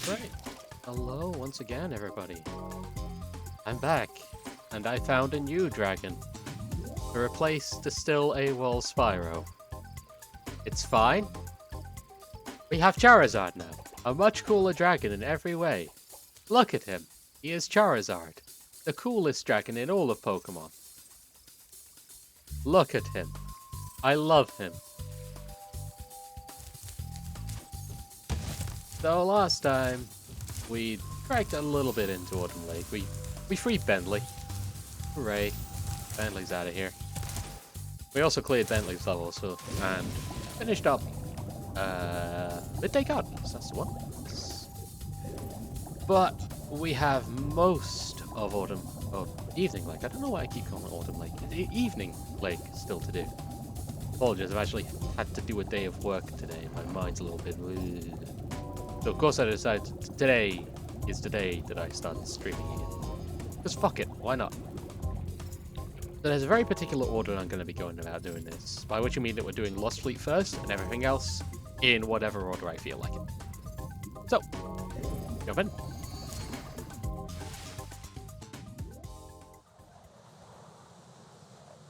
Right. Hello once again, everybody. I'm back, and I found a new dragon to replace the still AWOL Spyro. It's fine. We have Charizard now, a much cooler dragon in every way. Look at him. He is Charizard, the coolest dragon in all of Pokemon. Look at him. I love him. So last time, we dragged a little bit into Autumn Lake. We freed Bentley. Hooray. Bentley's out of here. We also cleared Bentley's level, so, and finished up Midday Gardens, that's the one. But we have most of Evening Lake. I don't know why I keep calling it Autumn Lake. Evening Lake still to do. Apologies, I've actually had to do a day of work today. My mind's a little bit... So of course I decided today is the day that I started streaming again. Because fuck it, why not? So there's a very particular order I'm going to be going about doing this. By which I mean that we're doing Lost Fleet first and everything else in whatever order I feel like it. So, jump in.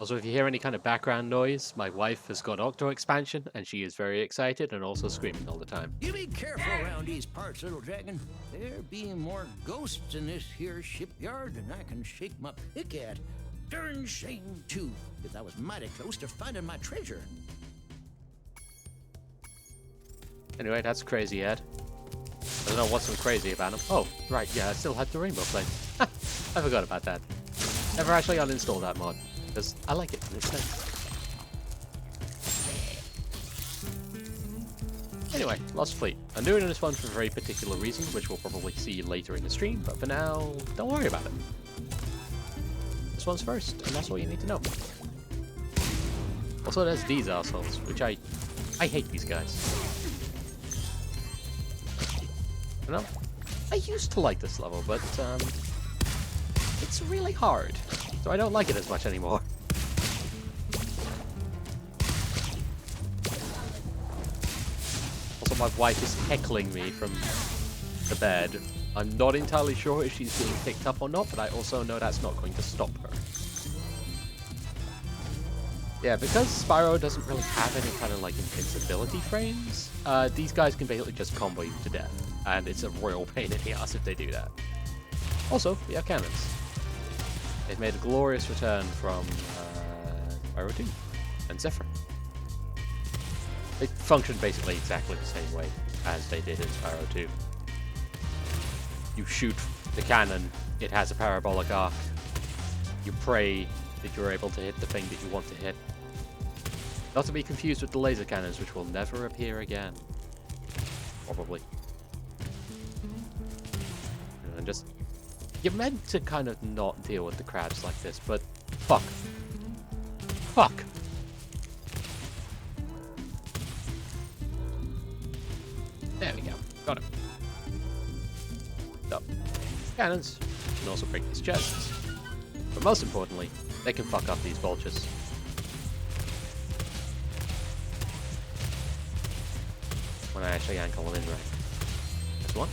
Also, if you hear any kind of background noise, my wife has got Octo expansion, and she is very excited and also screaming all the time. You be careful around these parts, little dragon. There be more ghosts in this here shipyard than I can shake my pick at. Darn shame, too, because I was mighty close to finding my treasure. Anyway, that's Crazy Ed. I don't know what's so crazy about him. Oh, right, yeah, I still had the rainbow flame. I forgot about that. Never actually uninstalled that mod. Because I like it and it's nice. Anyway, Lost Fleet. I'm doing this one for a very particular reason, which we'll probably see later in the stream, but for now, don't worry about it. This one's first, and that's all you need to know. Also, there's these assholes, which I hate these guys. You know? I used to like this level, but it's really hard. So I don't like it as much anymore. Also, my wife is heckling me from the bed. I'm not entirely sure if she's being picked up or not, but I also know that's not going to stop her. Yeah, because Spyro doesn't really have any kind of like invincibility frames, these guys can basically just combo you to death. And it's a royal pain in the ass if they do that. Also, we have cannons. They've made a glorious return from Spyro 2 and Zephyr. They function basically exactly the same way as they did in Spyro 2. You shoot the cannon, it has a parabolic arc. You pray that you're able to hit the thing that you want to hit. Not to be confused with the laser cannons, which will never appear again. Probably. And just... You're meant to kind of not deal with the crabs like this, but fuck. Fuck! There we go. Got it. So, cannons can also break these chests. But most importantly, they can fuck up these vultures. When I actually ankle them in rank. There's one.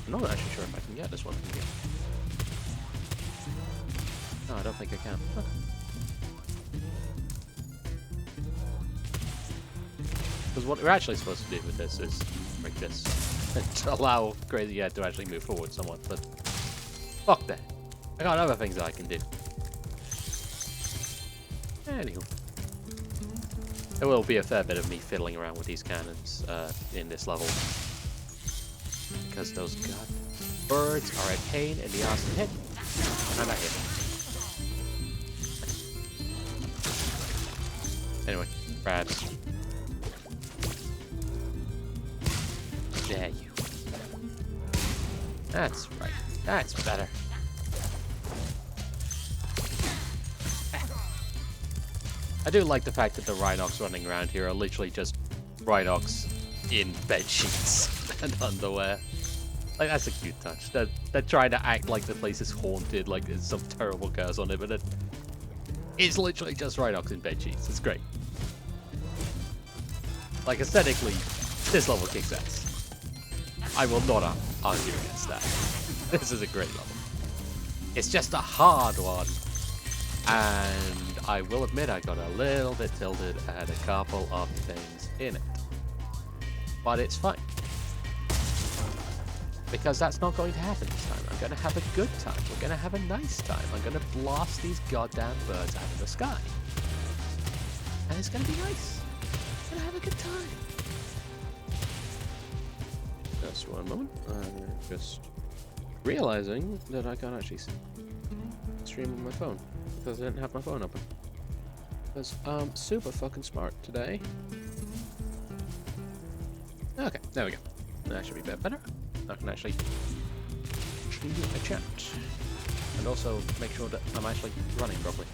I'm not actually sure if I can get this one from here. No, I don't think I can. Okay. Because what we're actually supposed to do with this is break this to allow Crazy Ed to actually move forward somewhat, but fuck that. I got other things that I can do. Anywho. There will be a fair bit of me fiddling around with these cannons in this level. Because those god birds are a pain in the ass to hit, and I hit them. Anyway, crabs. There you. That's right. That's better. I do like the fact that the Rhinox running around here are literally just Rhinox in bed sheets and underwear. Like, that's a cute touch. They're trying to act like the place is haunted, like there's some terrible curse on it, but it's literally just Rhinox in bed sheets. It's great. Like, aesthetically, this level kicks ass. I will not argue against that. This is a great level. It's just a hard one. And I will admit I got a little bit tilted at a couple of things in it. But it's fine. Because that's not going to happen this time. I'm going to have a good time. We're going to have a nice time. I'm going to blast these goddamn birds out of the sky. And it's going to be nice. I'm going to have a good time. Just one moment. I'm just realizing that I can't actually stream on my phone. Because I didn't have my phone open. Because I'm super fucking smart today. Okay, there we go. That should be a bit better. I can actually do a chat. And also make sure that I'm actually running properly.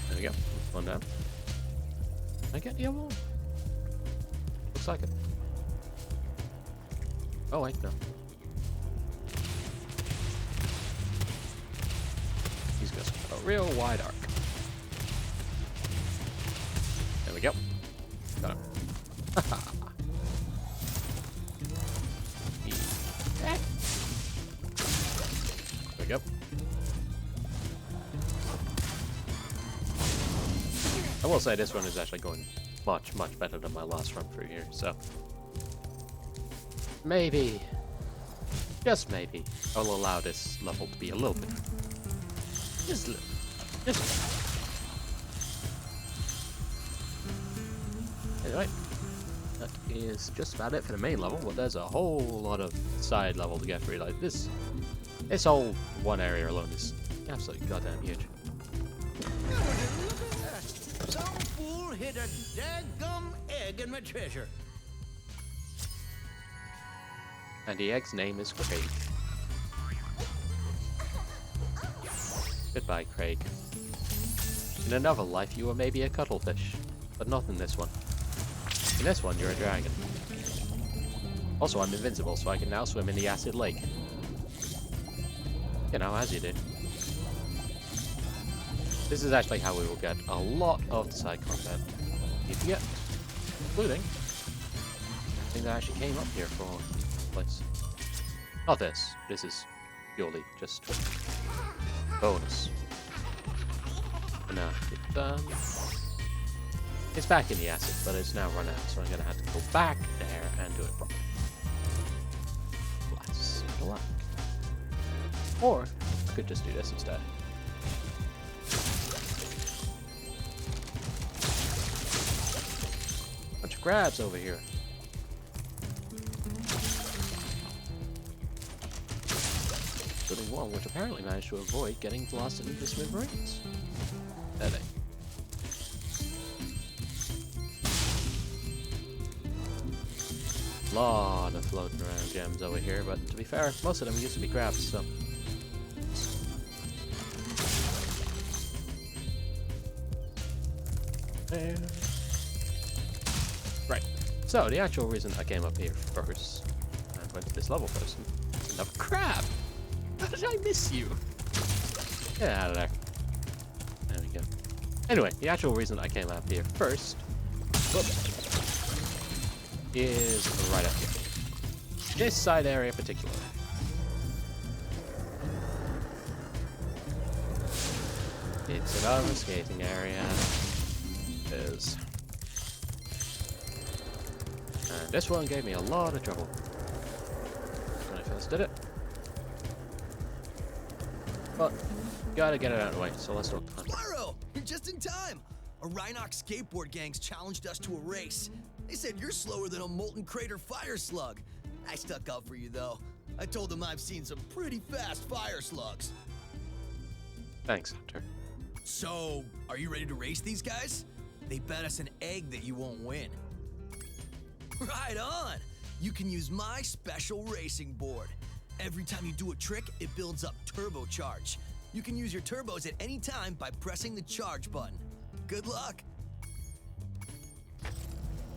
There we go. One down. Can I get the other one? Looks like it. Oh wait, no. He's got a real wide arc. There we go. Got him. There we go. I will say this one is actually going much, much better than my last run through here, so maybe, just maybe, I'll allow this level to be a little bit. Just a little. Just a little. Anyway, that is just about it for the main level, but there's a whole lot of side level to get through. Like this whole one area alone is absolutely goddamn huge. Look at that! Some fool hid a daggum egg in my treasure. And the egg's name is Craig. Goodbye, Craig. In another life, you were maybe a cuttlefish, but not in this one. In this one, you're a dragon. Also, I'm invincible, so I can now swim in the acid lake. You know, as you do. This is actually how we will get a lot of the side content you can get, including the thing that actually came up here for this place. Not this. This is purely just bonus. But no, it's back in the acid, but it's now run out, so I'm going to have to go back there and do it properly. Bless the luck. Or I could just do this instead. Bunch of crabs over here. Including one which apparently managed to avoid getting blasted into smithereens. There they. Lot of floating around gems over here, but to be fair, most of them used to be crabs, so. Right. So the actual reason I came up here first and went to this level first, another crab. How did I miss you? Get out of there. There we go. Anyway, the actual reason I came up here first, is right up here. This side area particularly. It's another skating area. And this one gave me a lot of trouble when I first did it. But gotta get it out of the way, so let's do it. Spyro, you're just in time. A Rhinox skateboard gang's challenged us to a race. They said you're slower than a molten crater fire slug. I stuck up for you, though. I told them I've seen some pretty fast fire slugs. Thanks, Hunter. So, are you ready to race these guys? They bet us an egg that you won't win. Right on! You can use my special racing board. Every time you do a trick, it builds up turbocharge. You can use your turbos at any time by pressing the charge button. Good luck!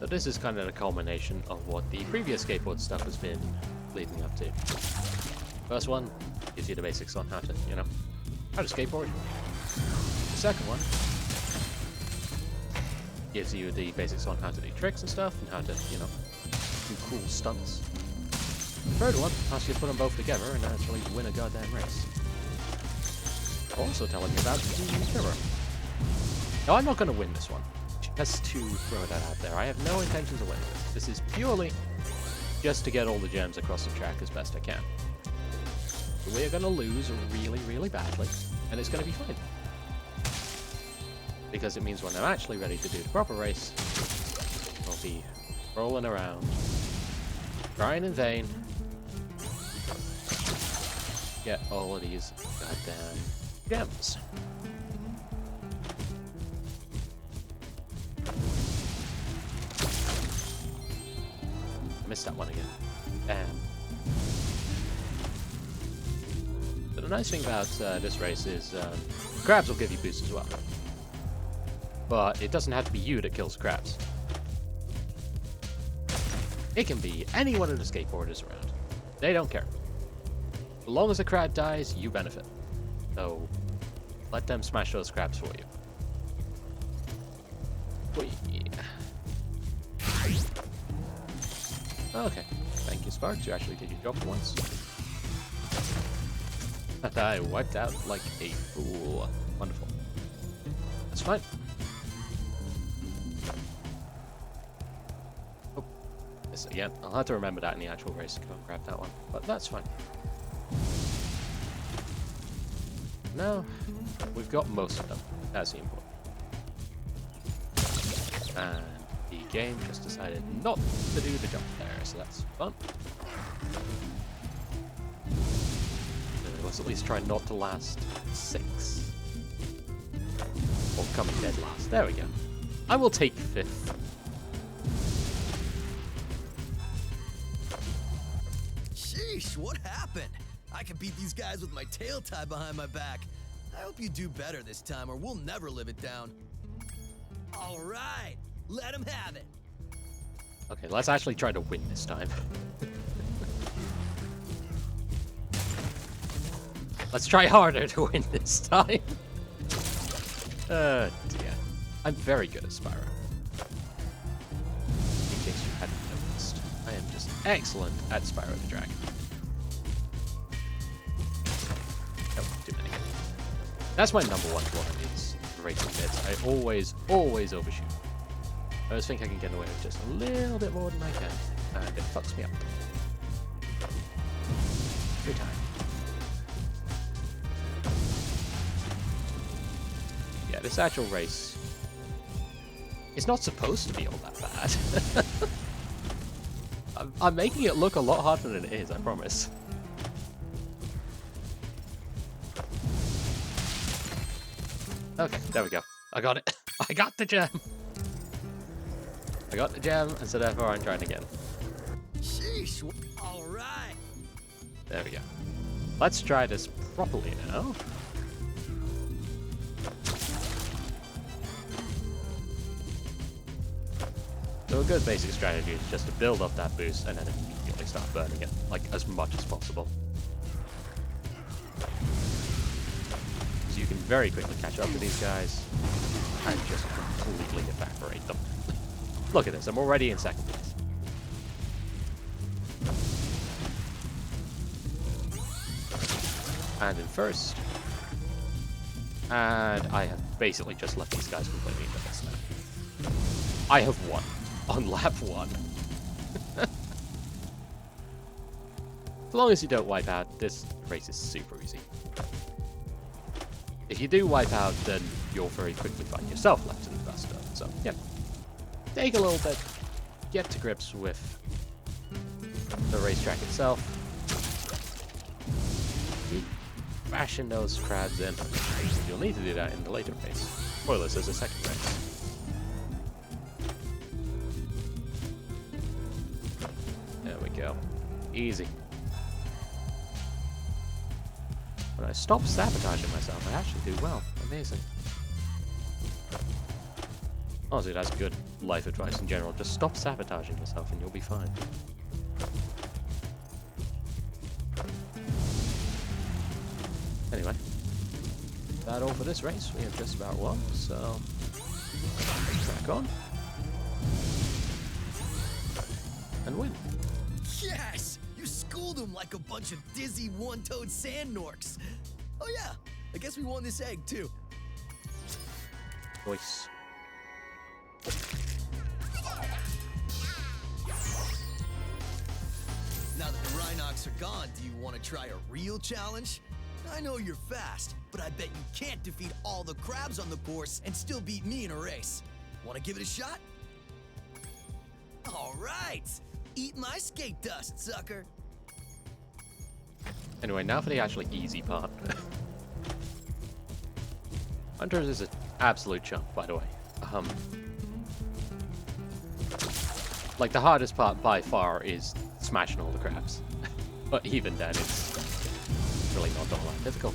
So this is kind of the culmination of what the previous skateboard stuff has been leading up to. First one gives you the basics on how to, how to skateboard. The second one gives you the basics on how to do tricks and stuff, and how to, do cool stunts. The third one asks you to put them both together and actually win a goddamn race. Also telling you about the mirror. Now, I'm not going to win this one. Just to throw that out there. I have no intentions of winning this. This is purely just to get all the gems across the track as best I can. We're going to lose really, really badly, and it's going to be fine. Because it means when I'm actually ready to do the proper race, I'll be rolling around, trying in vain, get all of these goddamn gems. Missed that one again. Damn. But the nice thing about this race is crabs will give you boosts as well. But it doesn't have to be you that kills crabs. It can be any one of the skateboarders around. They don't care. As long as a crab dies, you benefit. So let them smash those crabs for you. Whee. Okay. Thank you, Sparks. You actually did your job for once. I wiped out like a fool. Wonderful. That's fine. Oh, this again. I'll have to remember that in the actual race to go and grab that one. But that's fine. Now, we've got most of them. That's the important. And the game just decided not to do the jump there, so that's fun. Let's at least try not to last 6. Or coming dead last. There we go. I will take 5th. Sheesh, what happened? I can beat these guys with my tail tied behind my back. I hope you do better this time, or we'll never live it down. All right, let him have it. Okay, let's actually try to win this time. Let's try harder to win this time. Dear. I'm very good at Spyro. In case you hadn't noticed, I am just excellent at Spyro the Dragon. Oh, too many. That's my number one flaw in these racing bits. I always overshoot. I always think I can get away with just a little bit more than I can, and it fucks me up. Every time. Yeah, this actual race is not supposed to be all that bad. I'm making it look a lot harder than it is, I promise. Okay, there we go. I got it. I got the gem. I got the gem, and so therefore I'm trying again. Sheesh, all right. There we go. Let's try this properly now. So a good basic strategy is just to build up that boost and then immediately start burning it, like as much as possible. Because you can very quickly catch up to these guys and just completely evaporate them. Look at this, I'm already in second place. And in first. And I have basically just left these guys completely in the mess now. I have won on lap 1. As long as you don't wipe out, this race is super easy. If you do wipe out, then you'll very quickly find yourself left in the dust. So, yeah. Take a little bit, get to grips with the racetrack itself. Keep bashing those crabs in. You'll need to do that in the later race. Spoilers, there's a second race. There we go. Easy. When I stop sabotaging myself, I actually do well. Amazing. Honestly, that's good life advice in general. Just stop sabotaging yourself and you'll be fine. Anyway, that all for this race. We have just about won, so crack on and win. Yes! You schooled them like a bunch of dizzy one-toed sand norks. Oh yeah, I guess we won this egg too. Nice. Now that the Rhinox are gone, do you want to try a real challenge? I know you're fast, but I bet you can't defeat all the crabs on the course and still beat me in a race. Want to give it a shot? All right! Eat my skate dust, sucker! Anyway, now for the actually easy part. Hunters is an absolute chump, by the way. Like, the hardest part by far is smashing all the crabs. But even then, it's really not all that difficult.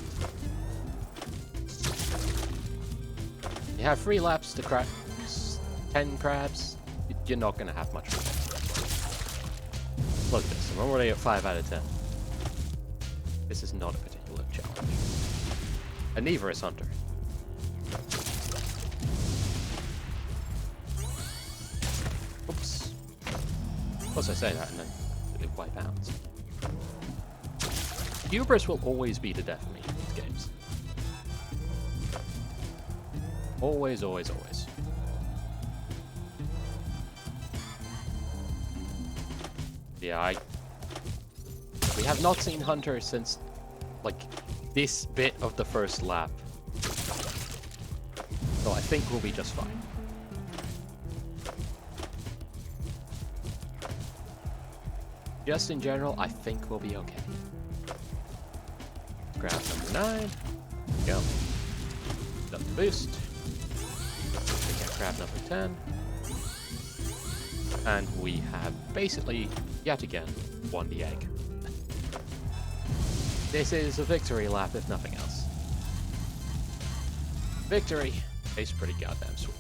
You have 3 laps to crack 10 crabs, you're not going to have much fun. Look at this, I'm already at 5 out of 10. This is not a particular challenge. And neither is Hunter. Oops. Of course I say that and then it wipe out. Hubris will always be the death of me in these games. Always, always, always. Yeah, we have not seen Hunter since, like, this bit of the first lap. So I think we'll be just fine. Just in general, I think we'll be okay. Grab number 9. Go. Up the boost. We can grab number 10. And we have basically, yet again, won the egg. This is a victory lap, if nothing else. Victory tastes pretty goddamn sweet.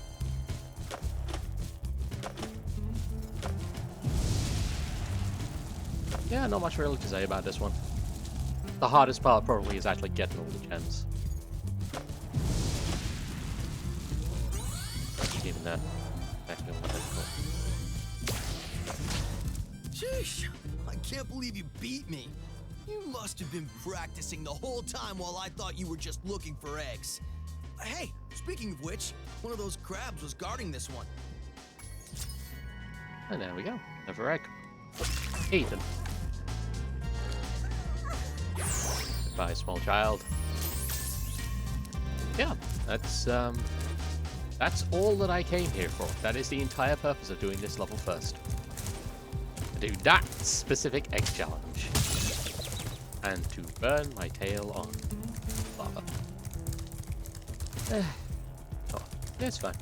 Yeah, not much really to say about this one. The hardest part probably is actually getting all the gems. Even that, actually more difficult. Sheesh, I can't believe you beat me. You must have been practicing the whole time while I thought you were just looking for eggs. Hey, speaking of which, one of those crabs was guarding this one. And there we go, another egg. Eaten. Goodbye, small child. Yeah, that's all that I came here for. That is the entire purpose of doing this level first. To do that specific egg challenge. And to burn my tail on lava. Oh, yeah, it's fine.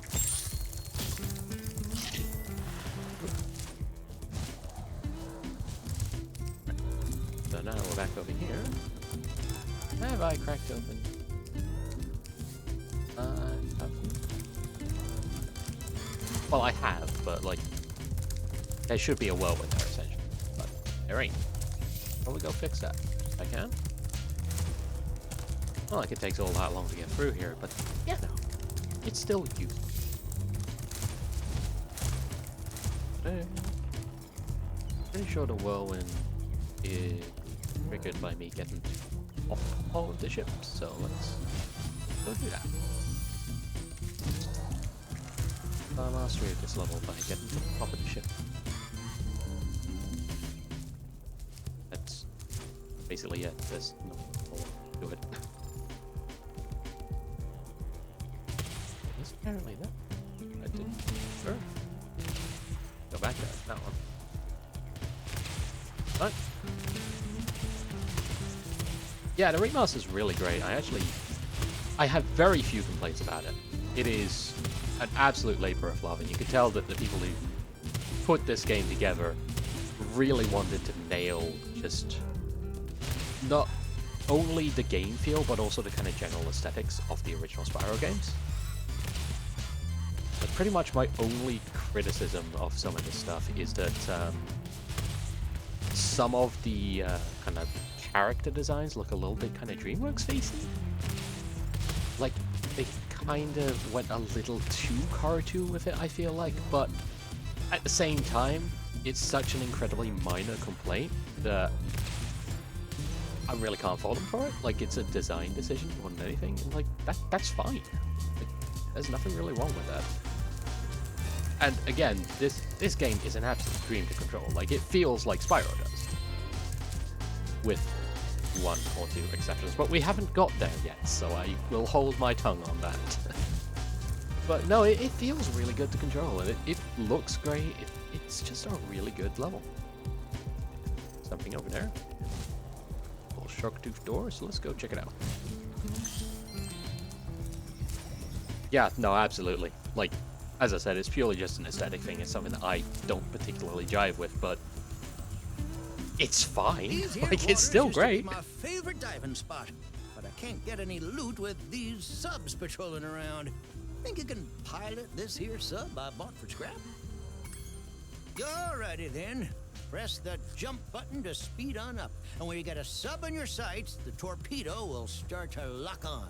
So now we're back over here. Have I cracked open? Well, I have, but like, there should be a whirlwind there essentially, but there ain't. Will we go fix that? I can. Well, like it takes all that long to get through here, but yeah, no, it's still useful. Pretty sure the whirlwind is triggered by me getting off of the ship, so let's go do that. Mastery of this level by getting to the top of the ship. That's basically it. There's no more to it. It's apparently that. I didn't. Sure. Go back there. That one. But yeah, the remaster is really great. I have very few complaints about it. It is an absolute labor of love, and you can tell that the people who put this game together really wanted to nail just not only the game feel, but also the kind of general aesthetics of the original Spyro games. But pretty much my only criticism of some of this stuff is that some of the kind of character designs look a little bit kind of DreamWorks facey. Like, they kind of went a little too cartoon with it, I feel like, but at the same time, it's such an incredibly minor complaint that I really can't fault them for it. Like, it's a design decision more than anything, and like, that's fine. Like, there's nothing really wrong with that. And again, this game is an absolute dream to control. Like, it feels like Spyro does. With one or two exceptions, but we haven't got there yet, so I will hold my tongue on that. But no, it feels really good to control, and it looks great. It's just a really good level. Something over there. Little shark tooth door, so let's go check it out. Yeah, no, absolutely. Like, as I said, it's purely just an aesthetic thing. It's something that I don't particularly jive with, but it's fine. Like, it's still great. My favorite diving spot, but I can't get any loot with these subs patrolling around. Think you can pilot this here sub I bought for scrap? Alrighty then. Press the jump button to speed on up, and when you get a sub on your sights, the torpedo will start to lock on.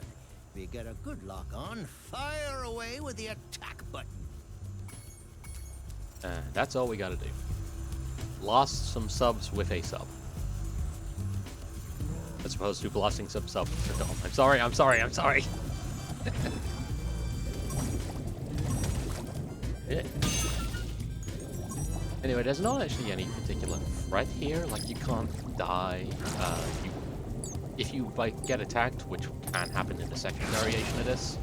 If you get a good lock on, fire away with the attack button. That's all we gotta do. Lost some subs with a sub. As opposed to blasting some subs with a dome. I'm sorry. Yeah. Anyway, there's not actually any particular threat here. Like, you can't die. If you get attacked, which can happen in the second variation of this,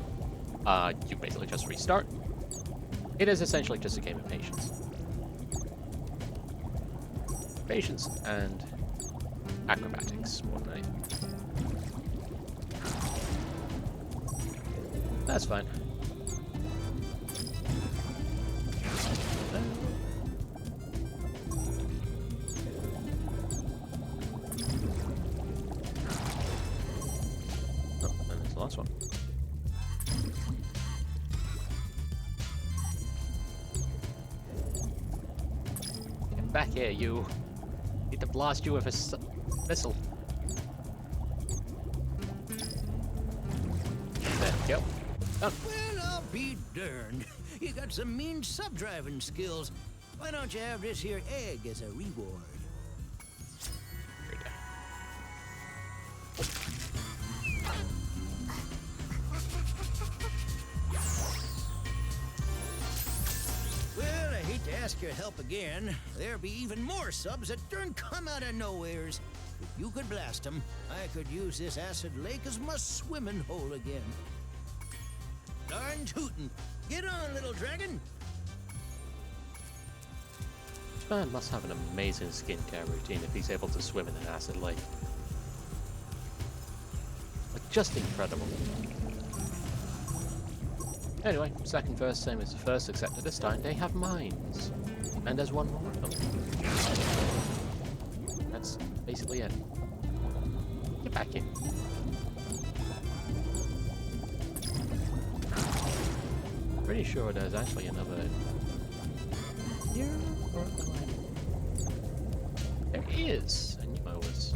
you basically just restart. It is essentially just a game of patience. Patience and acrobatics more than anything. That's fine. Oh, and there's the last one. Get back here, you. Need to blast you with a missile. There we go. Done. Well, I'll be darned. You got some mean sub-driving skills. Why don't you have this here egg as a reward? There you go. Well, I hate to ask your help again. There'll be even more subs that don't come out of nowheres. If you could blast them, I could use this acid lake as my swimming hole again. Darn tootin'. Get on, little dragon. This man must have an amazing skincare routine if he's able to swim in an acid lake. Like, just incredible. Anyway, second verse, same as the first, except that this time they have mines. And there's one more of them. That's basically it. Get back in. Pretty sure there's actually another here, or there is. I knew I was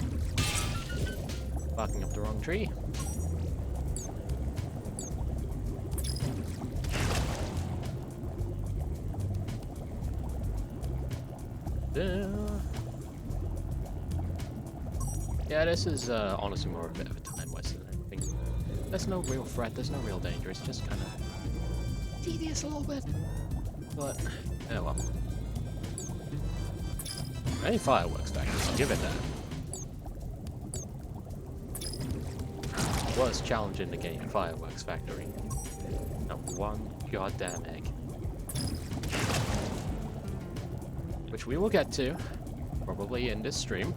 barking up the wrong tree. Yeah, this is honestly more a bit of a time waste than anything. There's no real threat, there's no real danger, it's just kind of tedious a little bit. But, oh well. Any fireworks back here, I'll give it that. Was challenging the game Fireworks Factory. Not one goddamn egg. Which we will get to, probably in this stream.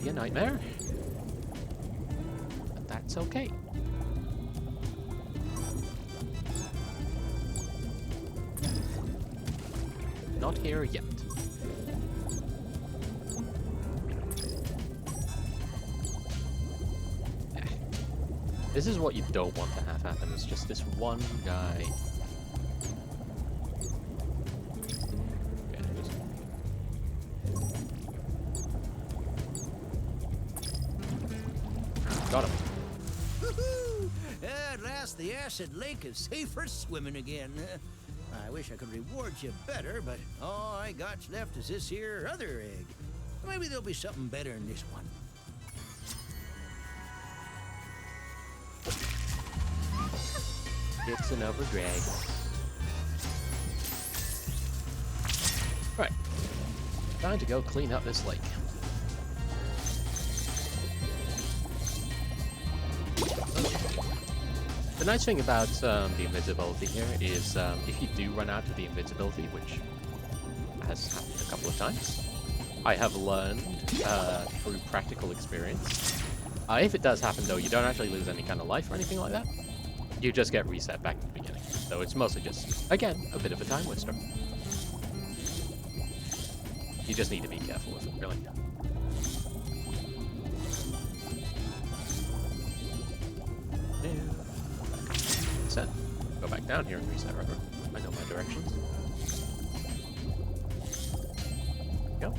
Be a nightmare. But that's okay. Not here yet. This is what you don't want to have happen. It's just this one guy. Got him. Woohoo! At last, the acid lake is safe for swimming again. I wish I could reward you better, but all I got's left is this here other egg. Maybe there'll be something better in this one. It's another drag. Right. Time to go clean up this lake. The nice thing about the invisibility here is if you do run out of the invisibility, which has happened a couple of times, I have learned through practical experience. If it does happen though, you don't actually lose any kind of life or anything like that. You just get reset back to the beginning. So it's mostly just, again, a bit of a time waster. You just need to be careful with it, really. Reset. Go back down here and reset, right? I know my directions. Go.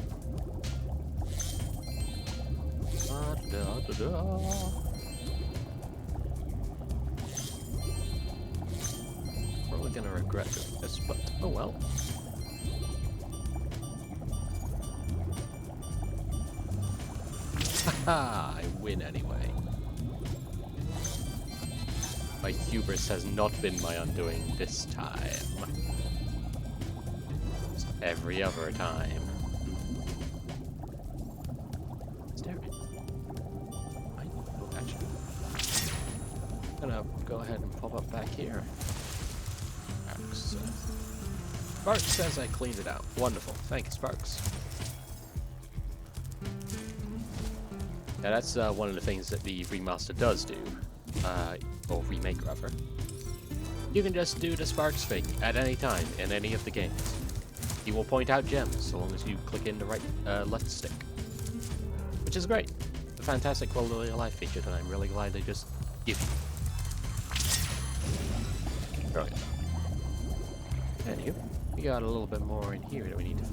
Probably gonna regret doing this, but oh well. Haha, I win anyway. My hubris has not been my undoing this time. It's every other time. Gonna go ahead and pop up back here. Sparks says I cleaned it out. Wonderful. Thank you, Sparks. Yeah, that's one of the things that the remaster does do. Or remake, rather. You can just do the Sparks thing at any time in any of the games. He will point out gems so long as you click in the right left stick. Which is great. A fantastic quality of life feature that I'm really glad they just give you. Brilliant. Anywho, we got a little bit more in here that we need to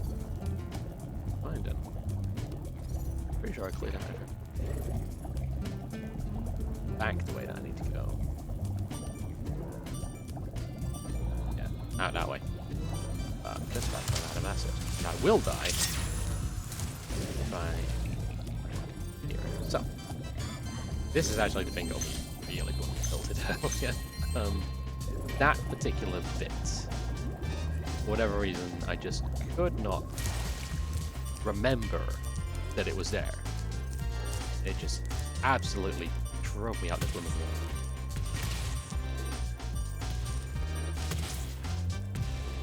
find it. Pretty sure I cleared it out. Back the way that I need to go. Yeah, out that way. I'm just about to run out of acid. And I will die if I... Here. So, this is actually the thing that really built it out again. That particular bit, for whatever reason, I just could not remember that it was there. It just absolutely drove me out the blooming wall.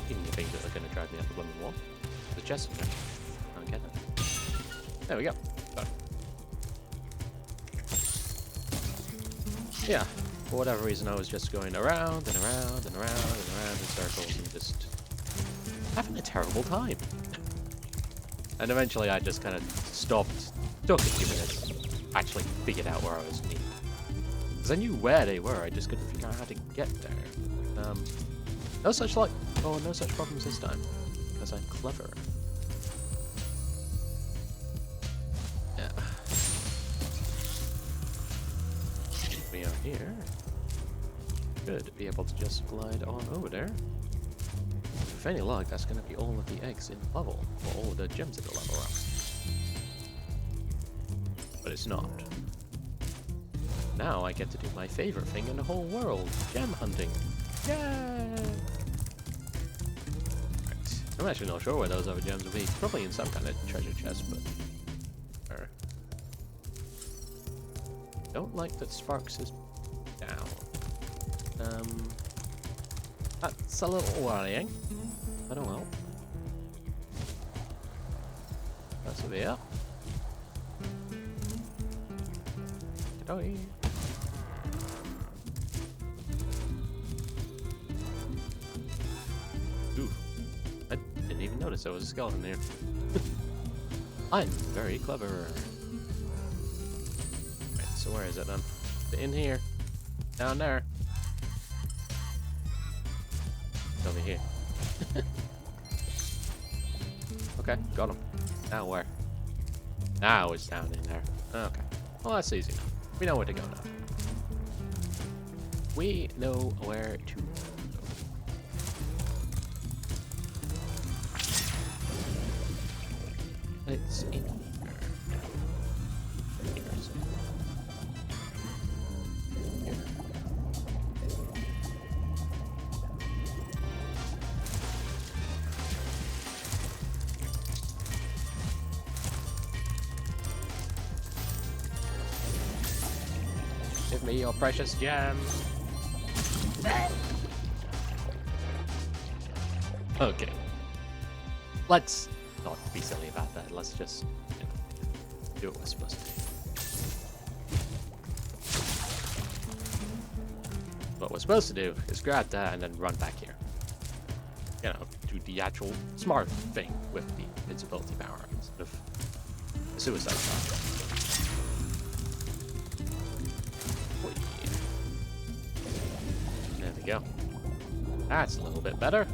Even the things that are going to drive me out the blooming wall. The chest in there. I don't get it. There we go. Got it. Yeah. For whatever reason, I was just going around and around and around and around in circles and just having a terrible time. And eventually I just kind of stopped, took a few minutes, actually figured out where I was needed. Because I knew where they were, I just couldn't figure out how to get there. No such luck, oh, no such problems this time, because I'm clever. Yeah. We are here. Should be able to just glide on over there. With any luck, that's going to be all of the eggs in the level, or all of the gems in the level up. But it's not. Now I get to do my favorite thing in the whole world, gem hunting. Yay! Right. I'm actually not sure where those other gems will be. Probably in some kind of treasure chest, but... Don't like that Sparks is down. That's a little worrying, but oh well. That's over here. Good-oy. Ooh, I didn't even notice there was a skeleton there. I'm very clever. Right, so where is it then? In here. Down there. Over here. Okay, got him. Now where? Now it's down in there. Okay. Well, that's easy enough. We know where to go now. We know where to go. It's in here. Give me your precious gem. Okay. Let's not be silly about that. Let's just do what we're supposed to do. What we're supposed to do is grab that and then run back here. You know, do the actual smart thing with the invincibility power instead of the suicide shot. There we go. That's a little bit better.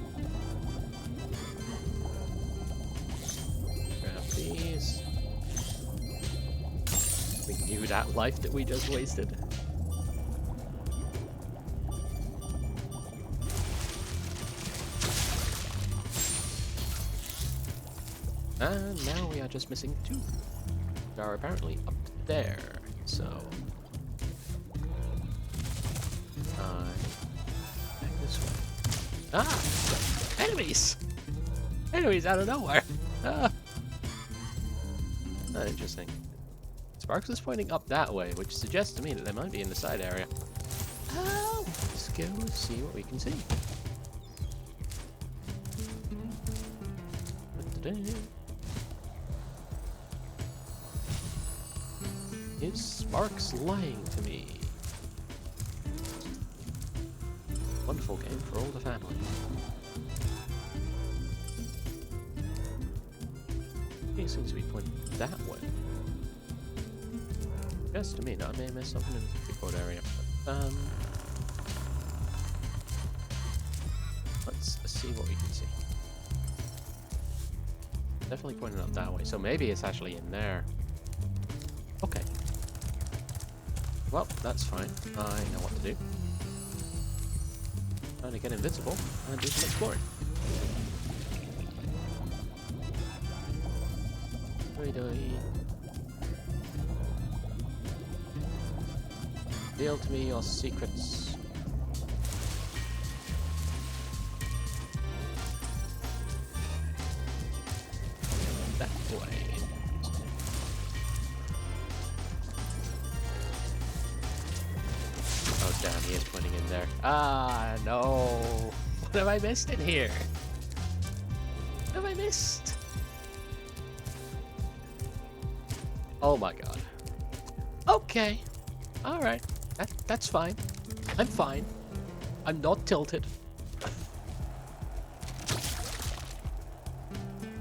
Grab these. Renew that life that we just wasted. And now we are just missing 2. They are apparently up there, so... back this way. Ah! Enemies! Enemies out of nowhere! Ah! Interesting. Sparks is pointing up that way, which suggests to me that they might be in the side area. Oh! Let's go see what we can see. Is Sparks lying to me? Wonderful game for all the family. He seems to be pointing that way. Yes, to me. Now I may have missed something in the keyboard area. But, let's see what we can see. Definitely pointing up that way, so maybe it's actually in there. Okay. Well, that's fine. I know what to do. Trying to get invincible and do some exploring. Reveal to me your secrets. That way. Oh, damn, he is pointing in there. Ah, no. What have I missed in here? What have I missed? Oh my god. Okay. Alright. That's fine. I'm fine. I'm not tilted.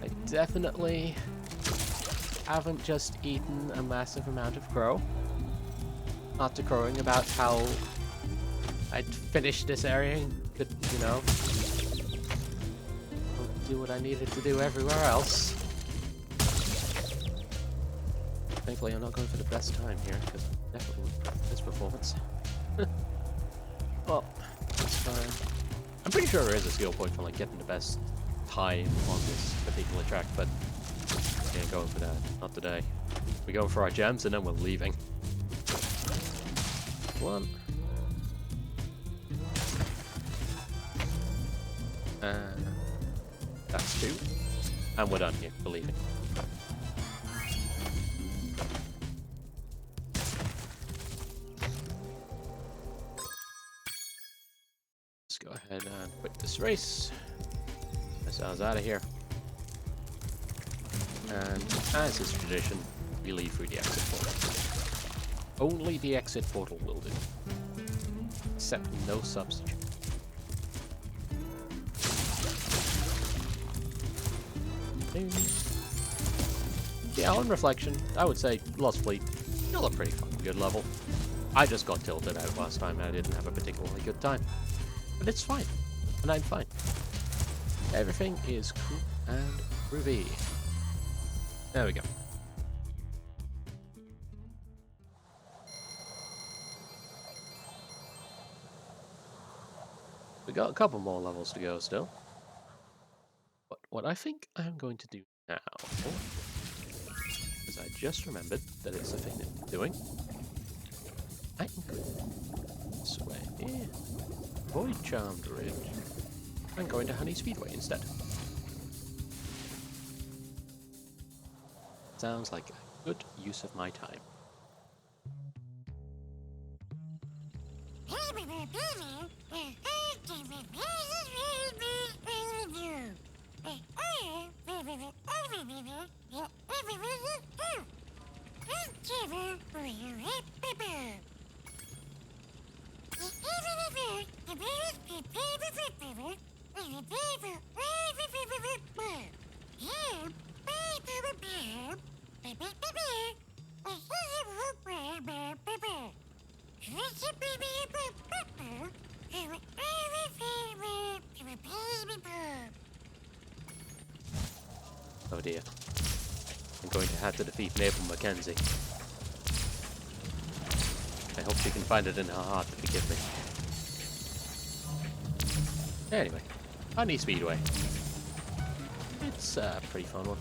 I definitely haven't just eaten a massive amount of crow. After crowing about how I'd finish this area and could, you know, do what I needed to do everywhere else. Thankfully, I'm not going for the best time here, because I definitely would this performance. Well, that's fine. I'm pretty sure there is a skill point for like getting the best time on this particular track, but we ain't going for that. Not today. We're going for our gems and then we're leaving. 1. That's 2. And we're done here, we're leaving. Let's go ahead and quit this race. Get ourselves out of here. And as is tradition, we leave through the exit portal. Only the exit portal will do. Except no substitute. Yeah, on reflection, I would say Lost Fleet, still a pretty fucking good level. I just got tilted out last time and I didn't have a particularly good time. But it's fine. And I'm fine. Everything is cool and groovy. There we go. We got a couple more levels to go still. But what I think I'm going to do now is I just remembered that it's a thing that I'm doing. I can go this way. Avoid Charmed Ridge. I'm going to Honey Speedway instead. Sounds like a good use of my time. Oh dear. I'm going to have to defeat Maple Mackenzie. I hope she can find it in her heart to forgive me. Anyway, Honey Speedway. It's a pretty fun one.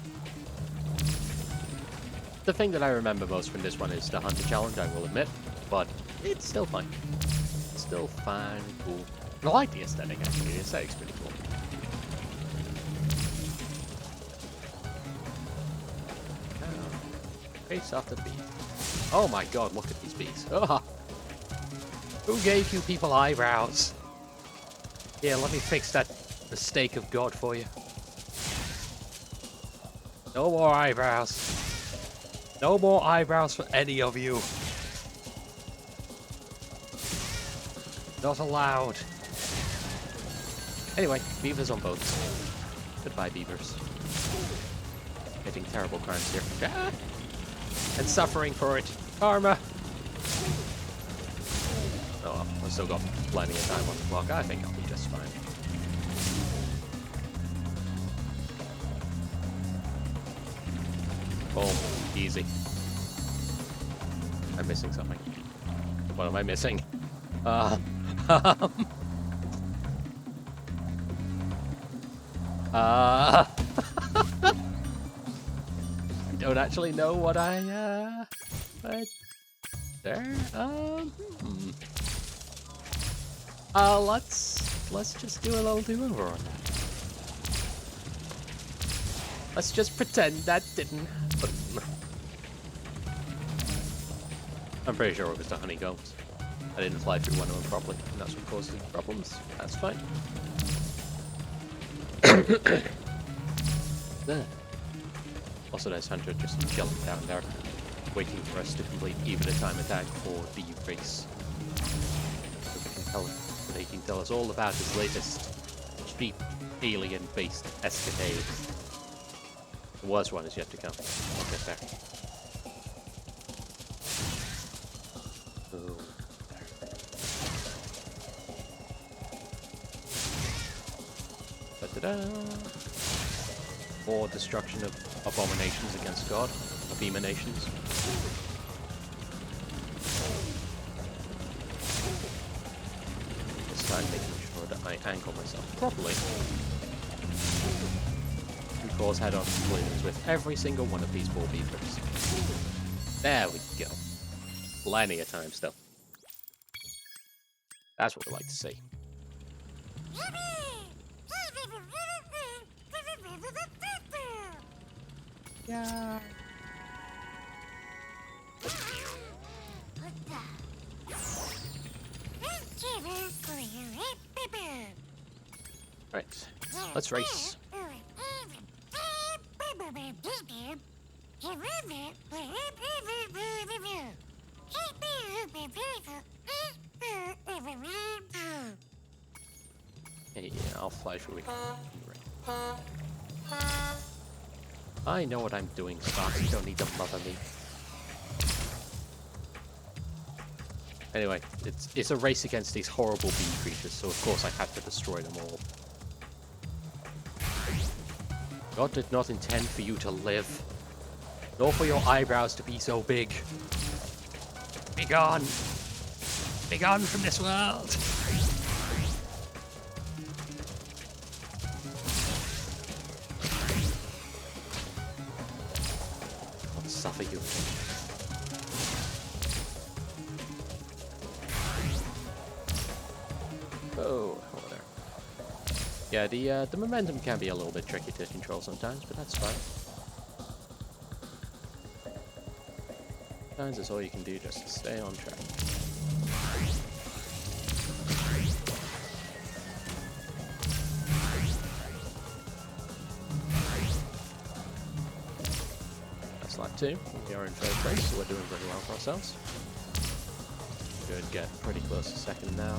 The thing that I remember most from this one is the Hunter Challenge, I will admit, but it's still fine. It's still fine, cool. I like the aesthetic actually, the aesthetic's pretty cool. Face off the beat. Oh my god, look at these beaks. Oh. Who gave you people eyebrows? Yeah, let me fix that mistake of God for you. No more eyebrows. No more eyebrows for any of you. Not allowed. Anyway, beavers on boats. Goodbye, beavers. Committing terrible crimes here. Ah! And suffering for it. Karma! Oh well, I've still got plenty of time on the clock. I think I'll be just fine. Boom. Easy. I'm missing something. What am I missing? I don't actually know what I, there? Let's just do a little do-over on that. Let's just pretend that didn't happen. I'm pretty sure it was the honeycombs. I didn't fly through one of them properly, and that's what caused the problems. That's fine. There. Also, there's Hunter just chilling down there, waiting for us to complete even a time attack for the race. So they can tell us all about his latest cheap alien-based escapade. The worst one is yet to come. I'll get there. Oh. Da-da-da. More destruction of abominations against God, of emanations. This time making sure that I angle myself properly and cause head-on collisions with every single one of these ball beavers. There we go. Plenty of time still. That's what we like to see. Yeah. Right, let's race. Hey, yeah, I'll fly through it. I know what I'm doing, Spock. You don't need to bother me. Anyway, it's a race against these horrible bee creatures, so of course I had to destroy them all. God did not intend for you to live, nor for your eyebrows to be so big. Be gone! Be gone from this world! I'll suffer you. Oh, hello there. Yeah, the momentum can be a little bit tricky to control sometimes, but that's fine. Sometimes it's all you can do just to stay on track. That's lap 2. We are in third place, so we're doing pretty well for ourselves. Should get pretty close to second now.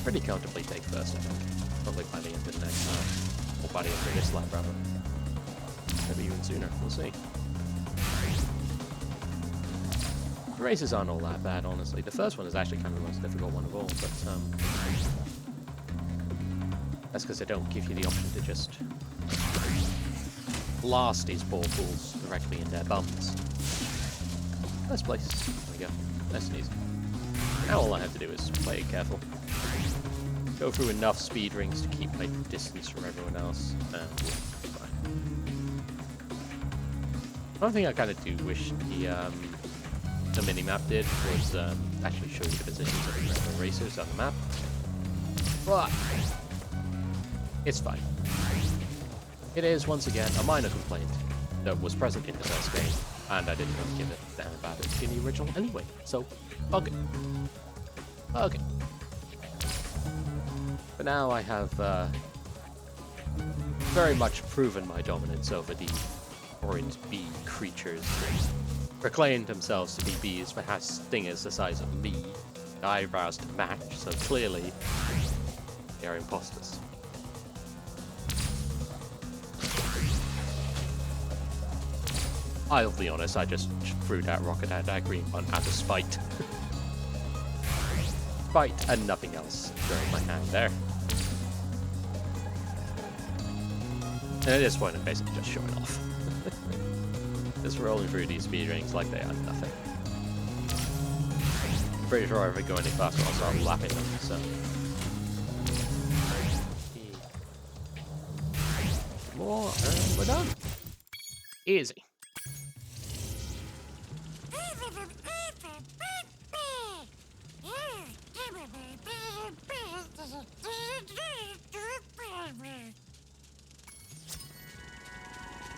Pretty comfortably take first, I think. Probably by the end of the next lap. Or by the end of this lap, rather. Maybe even sooner. We'll see. The races aren't all that bad, honestly. The first one is actually kind of the most difficult one of all, but that's because they don't give you the option to just blast these ball pools directly in their bums. First place. There we go. Nice and easy. Now all I have to do is play it careful. Go through enough speed rings to keep my distance from everyone else. Fine. One thing I kind of do wish the minimap did was actually show you the positions of the regular racers on the map. But it's fine. It is, once again, a minor complaint that was present in the first game, and I didn't really give it a damn about it in the original anyway, so okay. Okay. But now I have very much proven my dominance over the orange bee creatures that proclaim themselves to be bees but have stingers the size of me, the eyebrows to match, so clearly they are imposters. I'll be honest, I just threw that rocket at that green one out of spite. Spite and nothing else during my hand there. And at this point I'm basically just showing off. Just rolling through these speed rings like they are nothing. I'm pretty sure if I go any faster I'll start lapping them, so. More and we're done. Easy.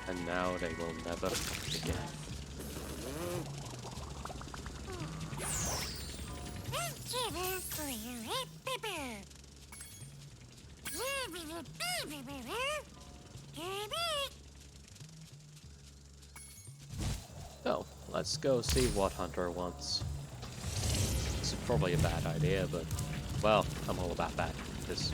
And now they will never again. So, let's go see what Hunter wants. This is probably a bad idea, but, well, I'm all about that. Because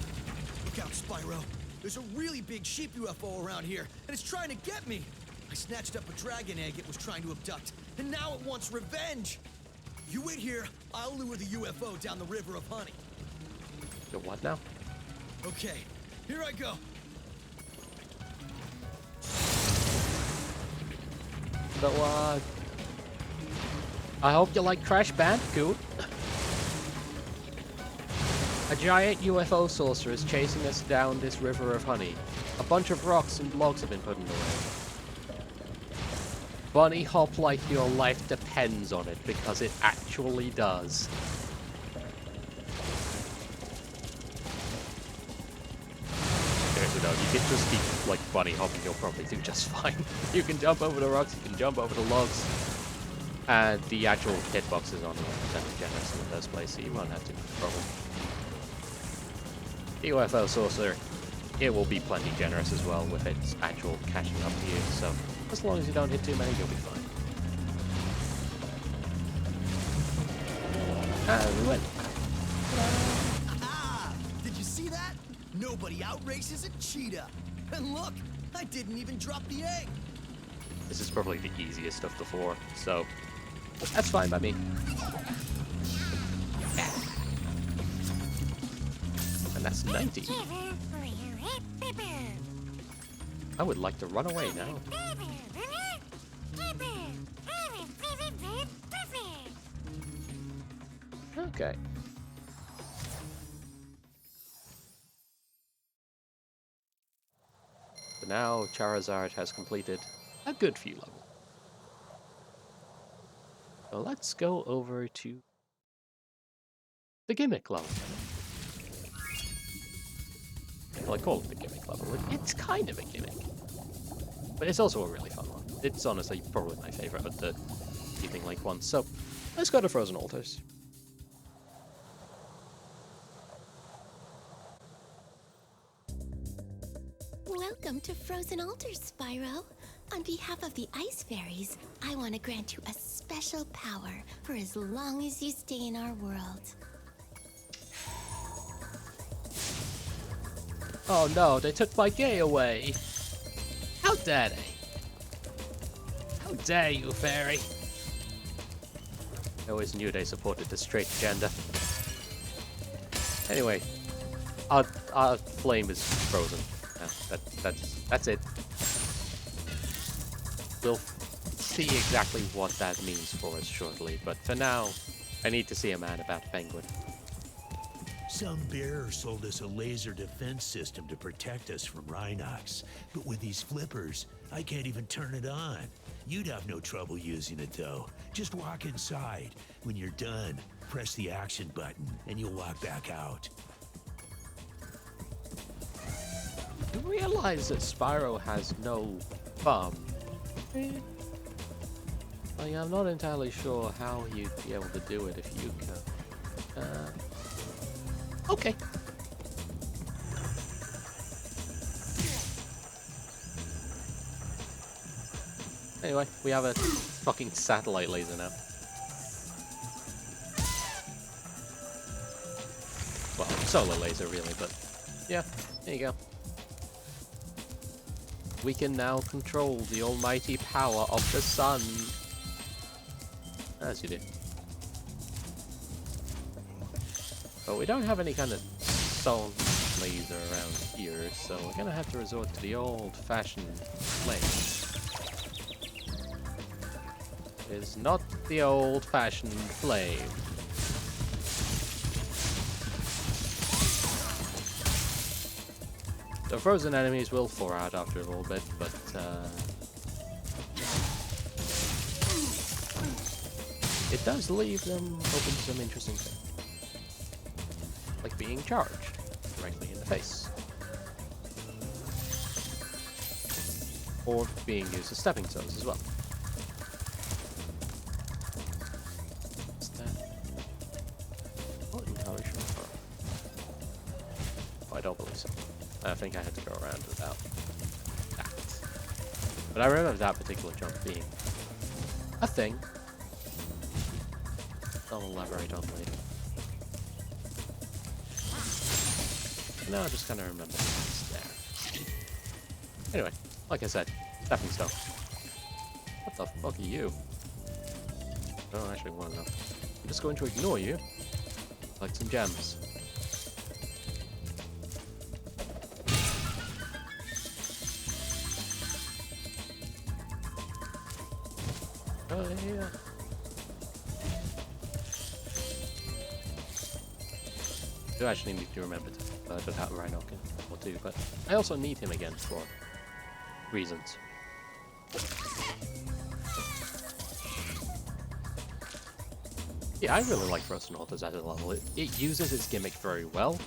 Look out, Spyro. There's a really big sheep UFO around here, and it's trying to get me. I snatched up a dragon egg it was trying to abduct, and now it wants revenge. You wait here, I'll lure the UFO down the river of honey. the what now? Okay, here I go. So, I hope you like Crash Bandicoot. A giant UFO saucer is chasing us down this river of honey. A bunch of rocks and logs have been put in the way. Bunny hop like your life depends on it, because it actually does. Seriously though, you can just keep like bunny hopping, you'll probably do just fine. You can jump over the rocks, you can jump over the logs. And the actual hitbox is on the generous in the first place, so you won't have too much problem. The UFO saucer, it will be plenty generous as well with its actual catching up to you, so as long as you don't hit too many, you'll be fine. And we win. Ah! Did you see that? Nobody outraces a cheetah. And look, I didn't even drop the egg. This is probably the easiest of the four, so That's fine by me. And that's 90. I would like to run away now. Okay. So now Charizard has completed a good few levels. So let's go over to the gimmick level. Well, I call it the gimmick level. It's kind of a gimmick. But it's also a really fun one. It's honestly probably my favorite of the Evening Lake ones. So let's go to Frozen Altars. Welcome to Frozen Altars, Spyro. On behalf of the Ice Fairies, I want to grant you a special power for as long as you stay in our world. Oh no, they took my gay away. How dare they? How dare you, fairy? I always knew they supported the straight agenda. Anyway, our flame is frozen. That's it. We'll see exactly what that means for us shortly, but for now, I need to see a man about Penguin. Some bearer sold us a laser defense system to protect us from Rhinox, but with these flippers, I can't even turn it on. You'd have no trouble using it though. Just walk inside. When you're done, press the action button and you'll walk back out. You realize that Spyro has no thumb? Like, I'm not entirely sure how you'd be able to do it if you could. Okay. Anyway, we have a fucking satellite laser now. Well, solar laser really, but yeah, there you go. We can now control the almighty power of the sun. As you do. But we don't have any kind of solar laser around here, so we're gonna have to resort to the old-fashioned flame. It is not the old-fashioned flame. The frozen enemies will thaw out after a little bit, but it does leave them open to some interesting things. Like being charged directly in the face. Or being used as stepping stones as well. What's that? Not entirely sure. Oh, I don't believe so. I think I had to go around without that. But I remember that particular jump being a thing. I'll elaborate on later. No, I just kind of remember it's there. Anyway, like I said, stepping stone. What the fuck are you? I don't actually want to know. I'm just going to ignore you. Like some gems. Oh, yeah. I do actually need to remember to murder that Rhinoc or two, but I also need him again for reasons. Yeah, I really like Frozen Altars as a level. It uses its gimmick very well.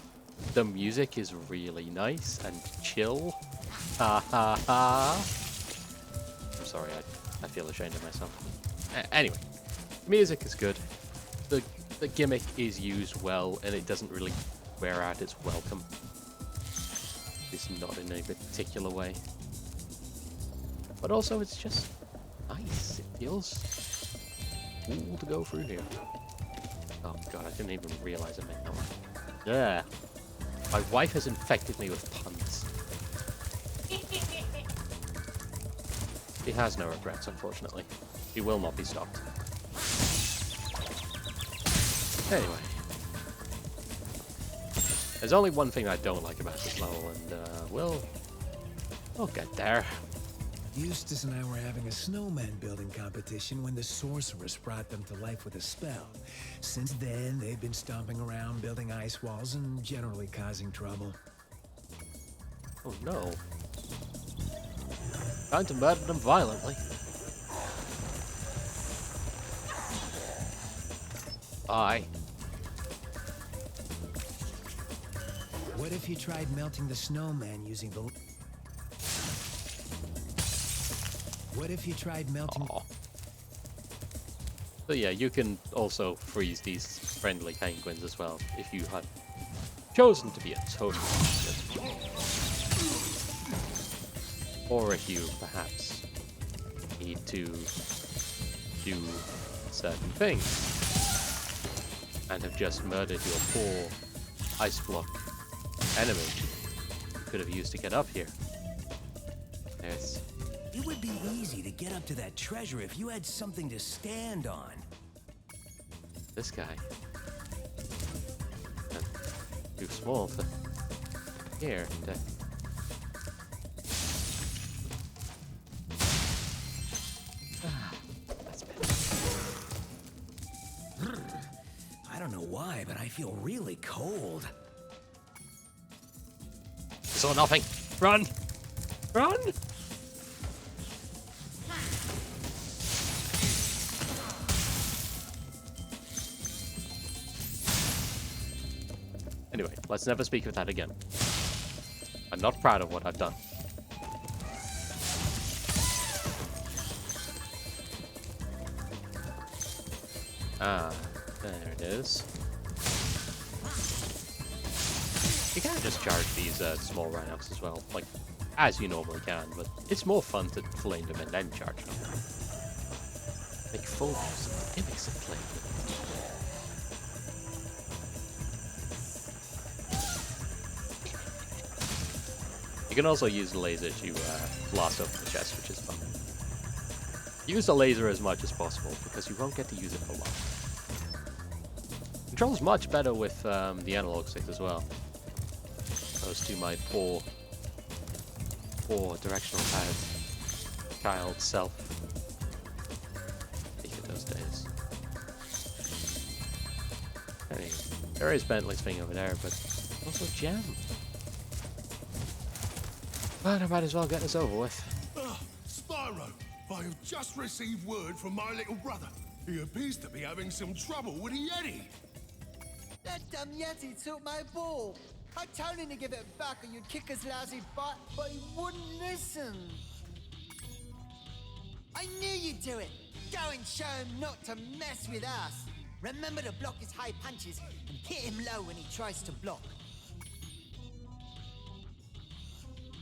The music is really nice and chill. Ha ha ha. I'm sorry, I feel ashamed of myself. Anyway, music is good. The gimmick is used well, and it doesn't really wear out its welcome. It's not in a particular way. But also, it's just nice. It feels cool to go through here. Oh god, I didn't even realize it meant that one. Yeah. My wife has infected me with puns. She has no regrets, unfortunately. She will not be stopped. Anyway. There's only one thing I don't like about this level, and we'll get there. Eustace and I were having a snowman building competition when the sorceress brought them to life with a spell. Since then, they've been stomping around, building ice walls, and generally causing trouble. Oh no. Trying to murder them violently. Bye. What if you tried melting the snowman using the... What if you tried melting... Aww. So yeah, you can also freeze these friendly penguins as well, if you had chosen to be a total idiot. Or if you perhaps need to do certain things and have just murdered your poor ice block enemy you could have used to get up here. There's... It would be easy to get up to that treasure if you had something to stand on. this guy. Too small to... Here, that's better. I don't know why, but I feel really cold. It's all nothing. Run! Run! Anyway, let's never speak of that again. I'm not proud of what I've done. Ah, there it is. You can just charge these small rhinos as well, like, as you normally can, but it's more fun to flame them and then charge them. Make full use of the gimmicks of flame. You can also use the laser to blast open the chest, which is fun. Use the laser as much as possible, because you won't get to use it a lot. Controls much better with the analog sticks as well. Opposed to my poor directional child self. Think of those days. Anyway, there is Bentley's thing over there, but also Gem. But I might as well get this over with. Spyro, I have just received word from my little brother. He appears to be having some trouble with a Yeti. That damn Yeti took my ball. I told him to give it back or you'd kick his lousy butt, but he wouldn't listen. I knew you'd do it. Go and show him not to mess with us. Remember to block his high punches and hit him low when he tries to block.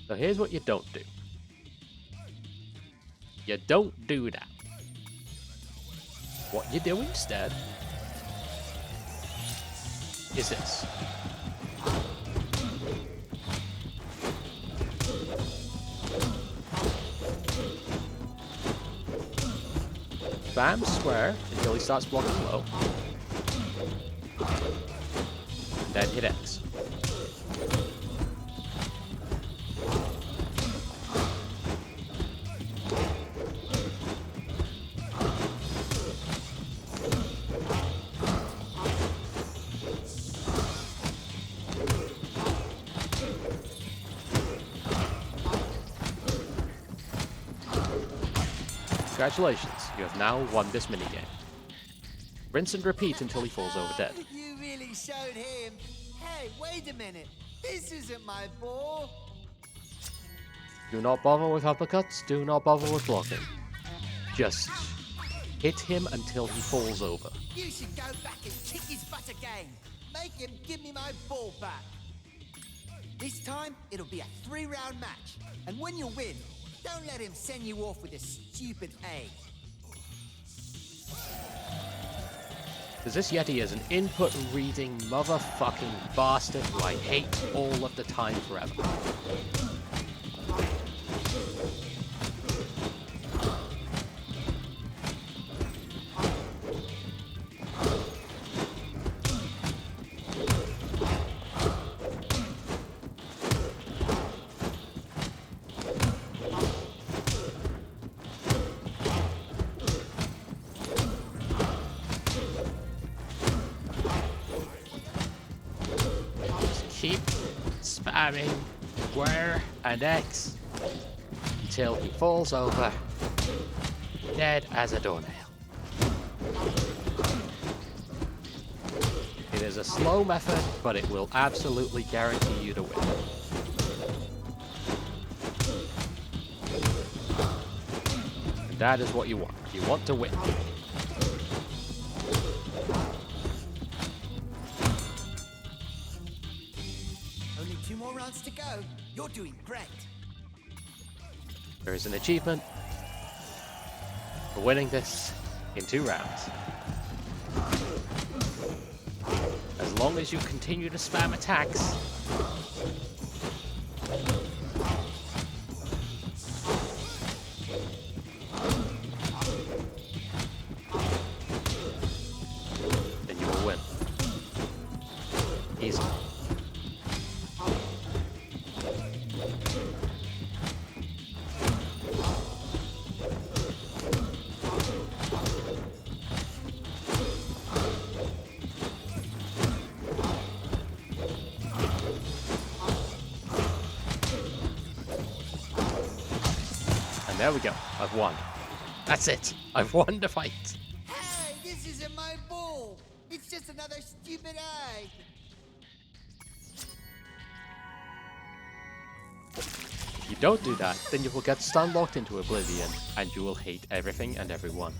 So here's what you don't do. You don't do that. What you do instead is this. Spam square until he starts blocking low. Then hit X. Congratulations, you have now won this minigame. Rinse and repeat until he falls over dead. You really showed him. Hey, wait a minute. This isn't my ball. Do not bother with uppercuts, do not bother with blocking. Just hit him until he falls over. You should go back and kick his butt again. Make him give me my ball back. This time, it'll be a 3-round match. And when you win, don't let him send you off with a stupid egg. Because this Yeti is an input reading motherfucking bastard who I hate all of the time forever. keep spamming square and X until he falls over, dead as a doornail. It is a slow method, but it will absolutely guarantee you to win. And that is what you want. You want to win. Only 2 more rounds to go. You're doing great. There is an achievement for winning this in 2 rounds. As long as you continue to spam attacks, then you will win. Easy. There we go. I've won. That's it. I've won the fight. Hey, this isn't my ball. It's just another stupid egg. If you don't do that, then you will get stun locked into oblivion, and you will hate everything and everyone.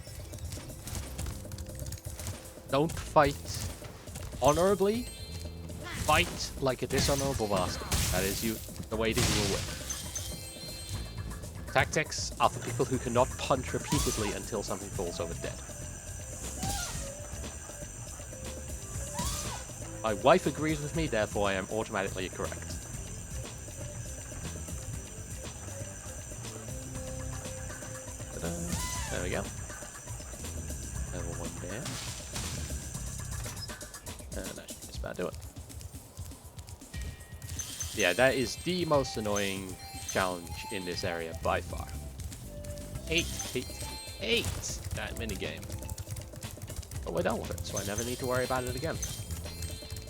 Don't fight honorably. Fight like a dishonorable bastard. That is the way that you will win. Tactics are for people who cannot punch repeatedly until something falls over dead. My wife agrees with me, therefore I am automatically correct. Ta-da. There we go. Level 1 there. And that should just about do it. Yeah, that is the most annoying challenge in this area by far. 8 that minigame. But we're done with it, so I never need to worry about it again.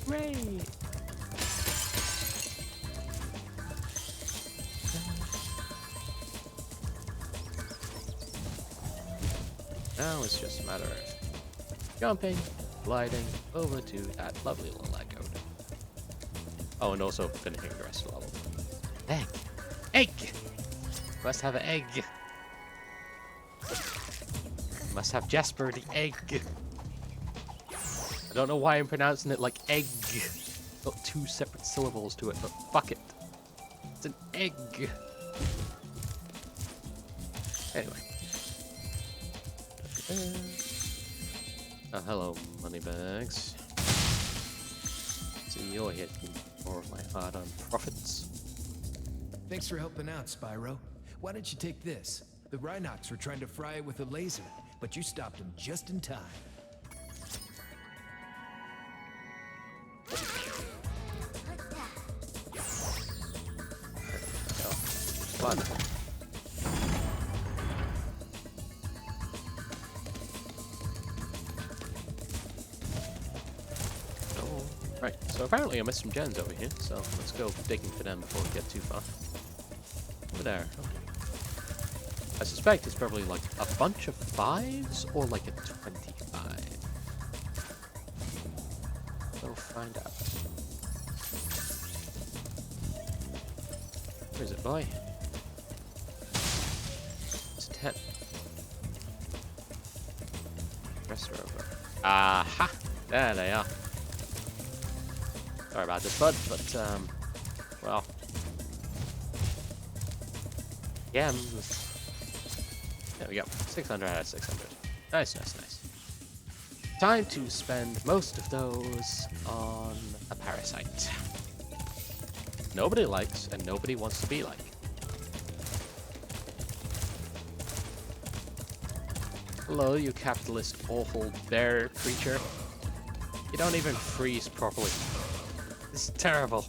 Hooray! Now it's just a matter of jumping, gliding over to that lovely little echo. Oh, and also finishing the rest of the level. Egg! Egg! Must have an egg. Must have Jasper the egg. I don't know why I'm pronouncing it like egg. Got 2 separate syllables to it, but fuck it. It's an egg. Anyway. Oh, hello, moneybags. See, you're here to give more of my hard-earned profits. Thanks for helping out, Spyro. Why don't you take this? The Rhinox were trying to fry it with a laser, but you stopped them just in time. Fun. Right, so apparently I missed some gens over here, so let's go digging for them before we get too far. Over there. Okay. I suspect it's probably like a bunch of 5s or like a 25. We'll find out. Where is it, boy? It's 10. Rest are over. Aha! There they are. Sorry about this, bud, but, well. Yeah, there we go. 600 out of 600. Nice, nice, nice. Time to spend most of those on a parasite. Nobody likes and nobody wants to be like. Hello, you capitalist awful bear creature. You don't even freeze properly. This is terrible.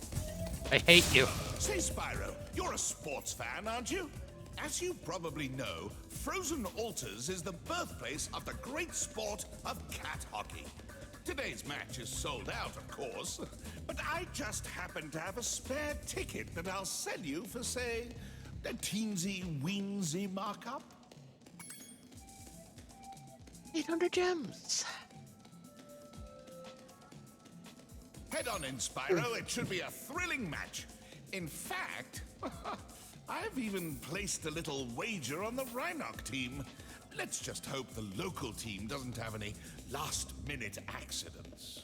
I hate you. Say, Spyro, you're a sports fan, aren't you? As you probably know, Frozen Altars is the birthplace of the great sport of cat hockey. Today's match is sold out, of course, but I just happen to have a spare ticket that I'll sell you for, say, a teensy-weensy markup. 800 gems. Head on in, Spyro. It should be a thrilling match. In fact, I've even placed a little wager on the Rhinoc team. Let's just hope the local team doesn't have any last-minute accidents.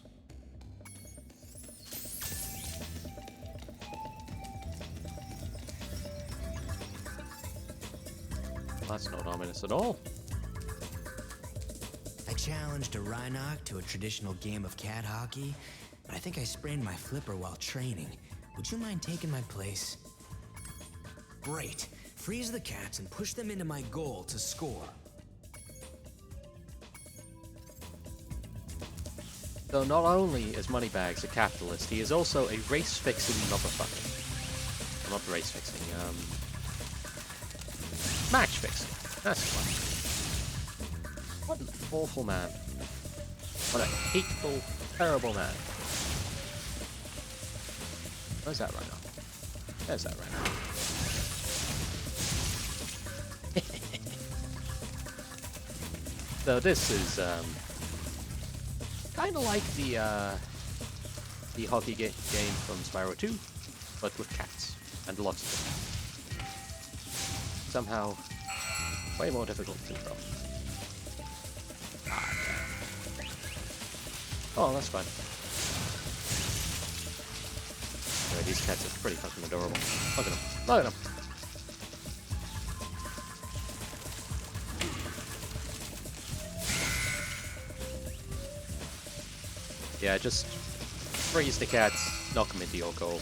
That's not ominous at all. I challenged a Rhinoc to a traditional game of cat hockey, but I think I sprained my flipper while training. Would you mind taking my place? Great. Freeze the cats and push them into my goal to score. So not only is Moneybags a capitalist, he is also a race-fixing motherfucker. Well, not race-fixing, match-fixing. That's fine. What an awful man. What a hateful, terrible man. Where's that right now? There's that right now. So this is kind of like the hockey game from Spyro 2, but with cats and lots of them. Somehow way more difficult to control. Ah, damn. Oh, that's fine. Anyway, these cats are pretty fucking adorable. Look at them. Look at them. Yeah, just freeze the cats, knock them into your goal.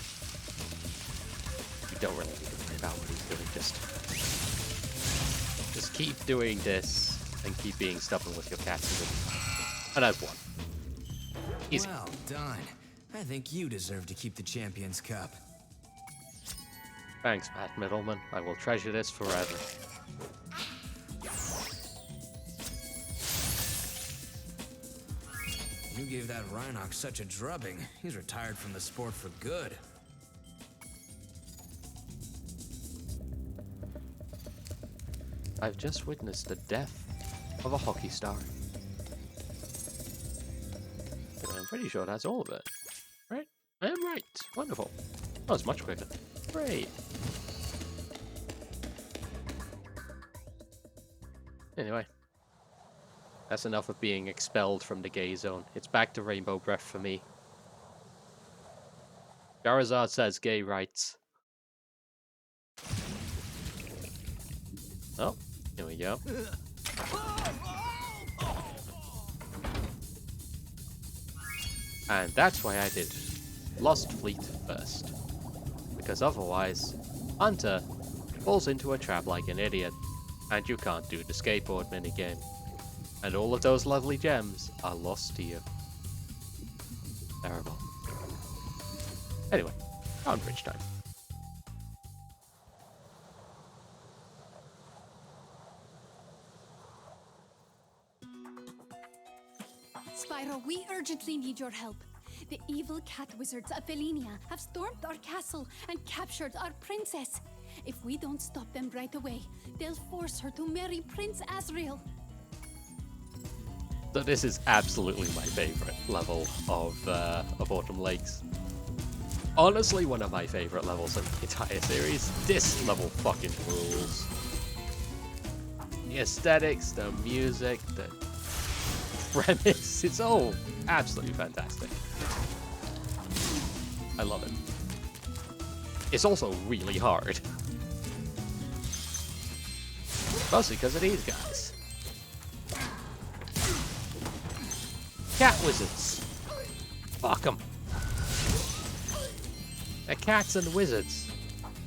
You don't really need to worry about what he's doing, just keep doing this and keep being stubborn with your cats and I've won. Easy. Well done. I think you deserve to keep the Champions Cup. Thanks, Matt Middleman. I will treasure this forever. You gave that Rhinoc such a drubbing. He's retired from the sport for good. I've just witnessed the death of a hockey star. I'm pretty sure that's all of it. Right? I am right. Wonderful. Oh, it's much quicker. Great. Anyway. That's enough of being expelled from the gay zone. It's back to Rainbow Breath for me. Charizard says gay rights. Oh, here we go. And that's why I did Lost Fleet first. Because otherwise, Hunter falls into a trap like an idiot, and you can't do the skateboard minigame. And all of those lovely gems are lost to you. Terrible. Anyway, on bridge time. Spyro, we urgently need your help. The evil cat wizards of Velinia have stormed our castle and captured our princess. If we don't stop them right away, they'll force her to marry Prince Azrael. So this is absolutely my favorite level of Autumn Lakes. Honestly, one of my favorite levels in the entire series. This level fucking rules. The aesthetics, the music, the premise, it's all absolutely fantastic. I love it. It's also really hard. Mostly because of these guys. Cat wizards. Fuck them. They're cats and wizards.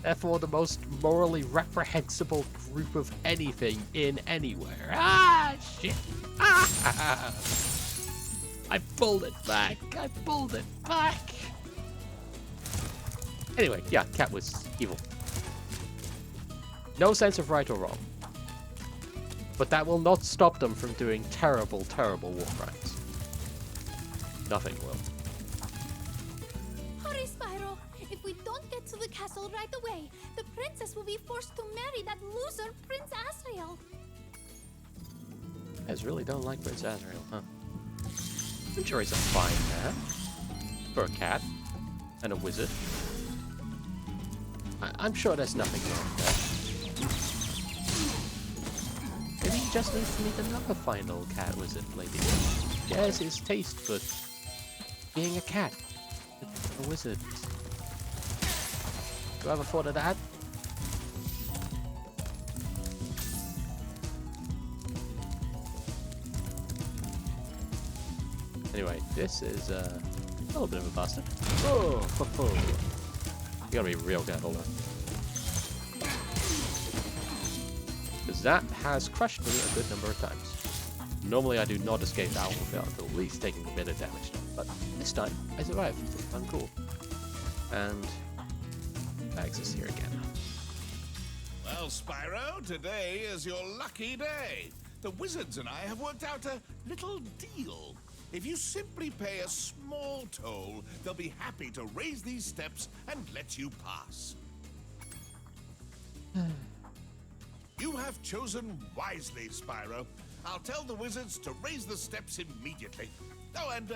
Therefore the most morally reprehensible group of anything in anywhere. Ah, shit. Ah. I pulled it back. I pulled it back. Anyway, yeah, cat was evil. No sense of right or wrong. But that will not stop them from doing terrible, terrible war crimes. Nothing will. Hurry, Spyro! If we don't get to the castle right away, the princess will be forced to marry that loser Prince Asriel. You guys really don't like Prince Asriel, huh? I'm sure he's a fine man. For a cat. And a wizard. I'm sure there's nothing wrong there. Maybe he just needs to meet another fine old cat wizard lady. Shares his taste for being a cat. A wizard. Do you ever thought of that? Anyway, this is a little bit of a bastard. Oh, ho, ho. You gotta be real careful though. Because that has crushed me a good number of times. Normally I do not escape that one without at least taking a bit of damage. But this time, I survived. I'm cool. And Bags is here again. Well, Spyro, today is your lucky day. The wizards and I have worked out a little deal. If you simply pay a small toll, they'll be happy to raise these steps and let you pass. You have chosen wisely, Spyro. I'll tell the wizards to raise the steps immediately. Oh, and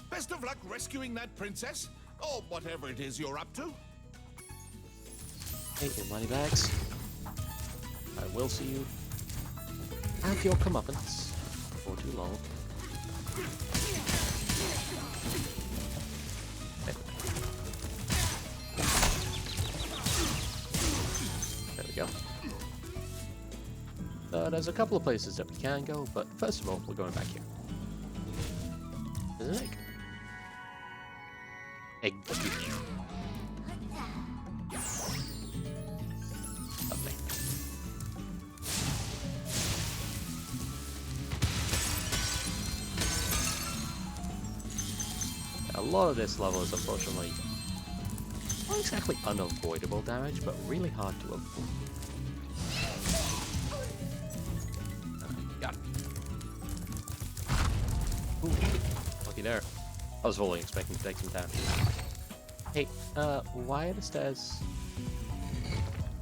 best of luck rescuing that princess, or whatever it is you're up to. Take your money bags. I will see you have your comeuppance before too long. There we go. There's a couple of places that we can go, but first of all, we're going back here. There's an egg. Egg. Lovely. A lot of this level is unfortunately not exactly unavoidable damage, but really hard to avoid. Got it. Ooh, lucky there. I was fully expecting to take some damage. Hey, why are the stairs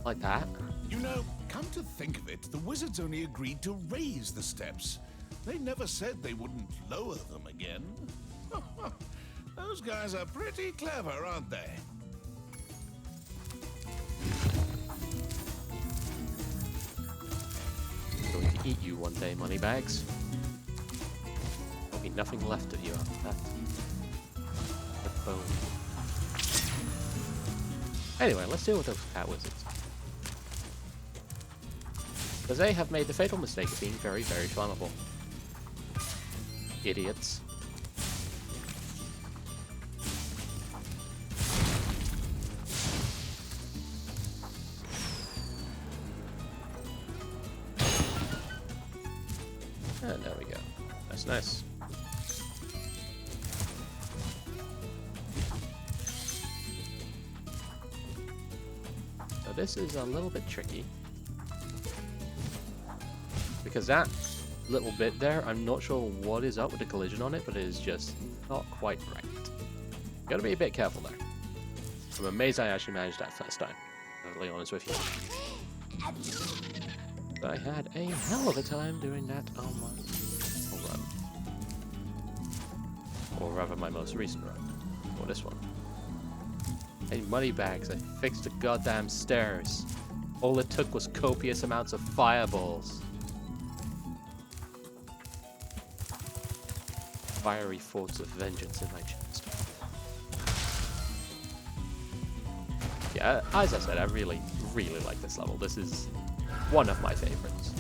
like that? You know, come to think of it, the wizards only agreed to raise the steps. They never said they wouldn't lower them again. Those guys are pretty clever, aren't they? I'm going to eat you one day, Moneybags. There'll be nothing left of you after that. The bone. Anyway, let's deal with those cat wizards. Because they have made the fatal mistake of being very, very flammable. Idiots. And there we go. That's nice. So this is a little bit tricky. Because that little bit there, I'm not sure what is up with the collision on it, but it is just not quite right. Gotta be a bit careful there. I'm amazed I actually managed that first time. To be honest with you. I had a hell of a time doing that on my run. Or rather, my most recent run. Or this one. Hey, Moneybags, I fixed the goddamn stairs. All it took was copious amounts of fireballs. Fiery thoughts of vengeance in my chest. Yeah, as I said, I really, really like this level. This is one of my favorites.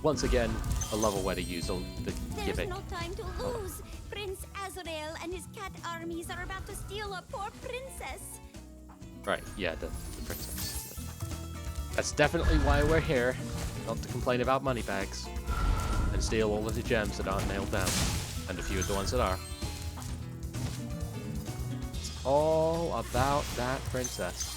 Once again, a level where they use the There's gimmick. no time to lose. Prince Azrael and his cat armies are about to steal our poor princess. Right, yeah, the princess. That's definitely why we're here. Not to complain about Moneybags. And steal all of the gems that aren't nailed down. And a few of the ones that are. It's all about that princess.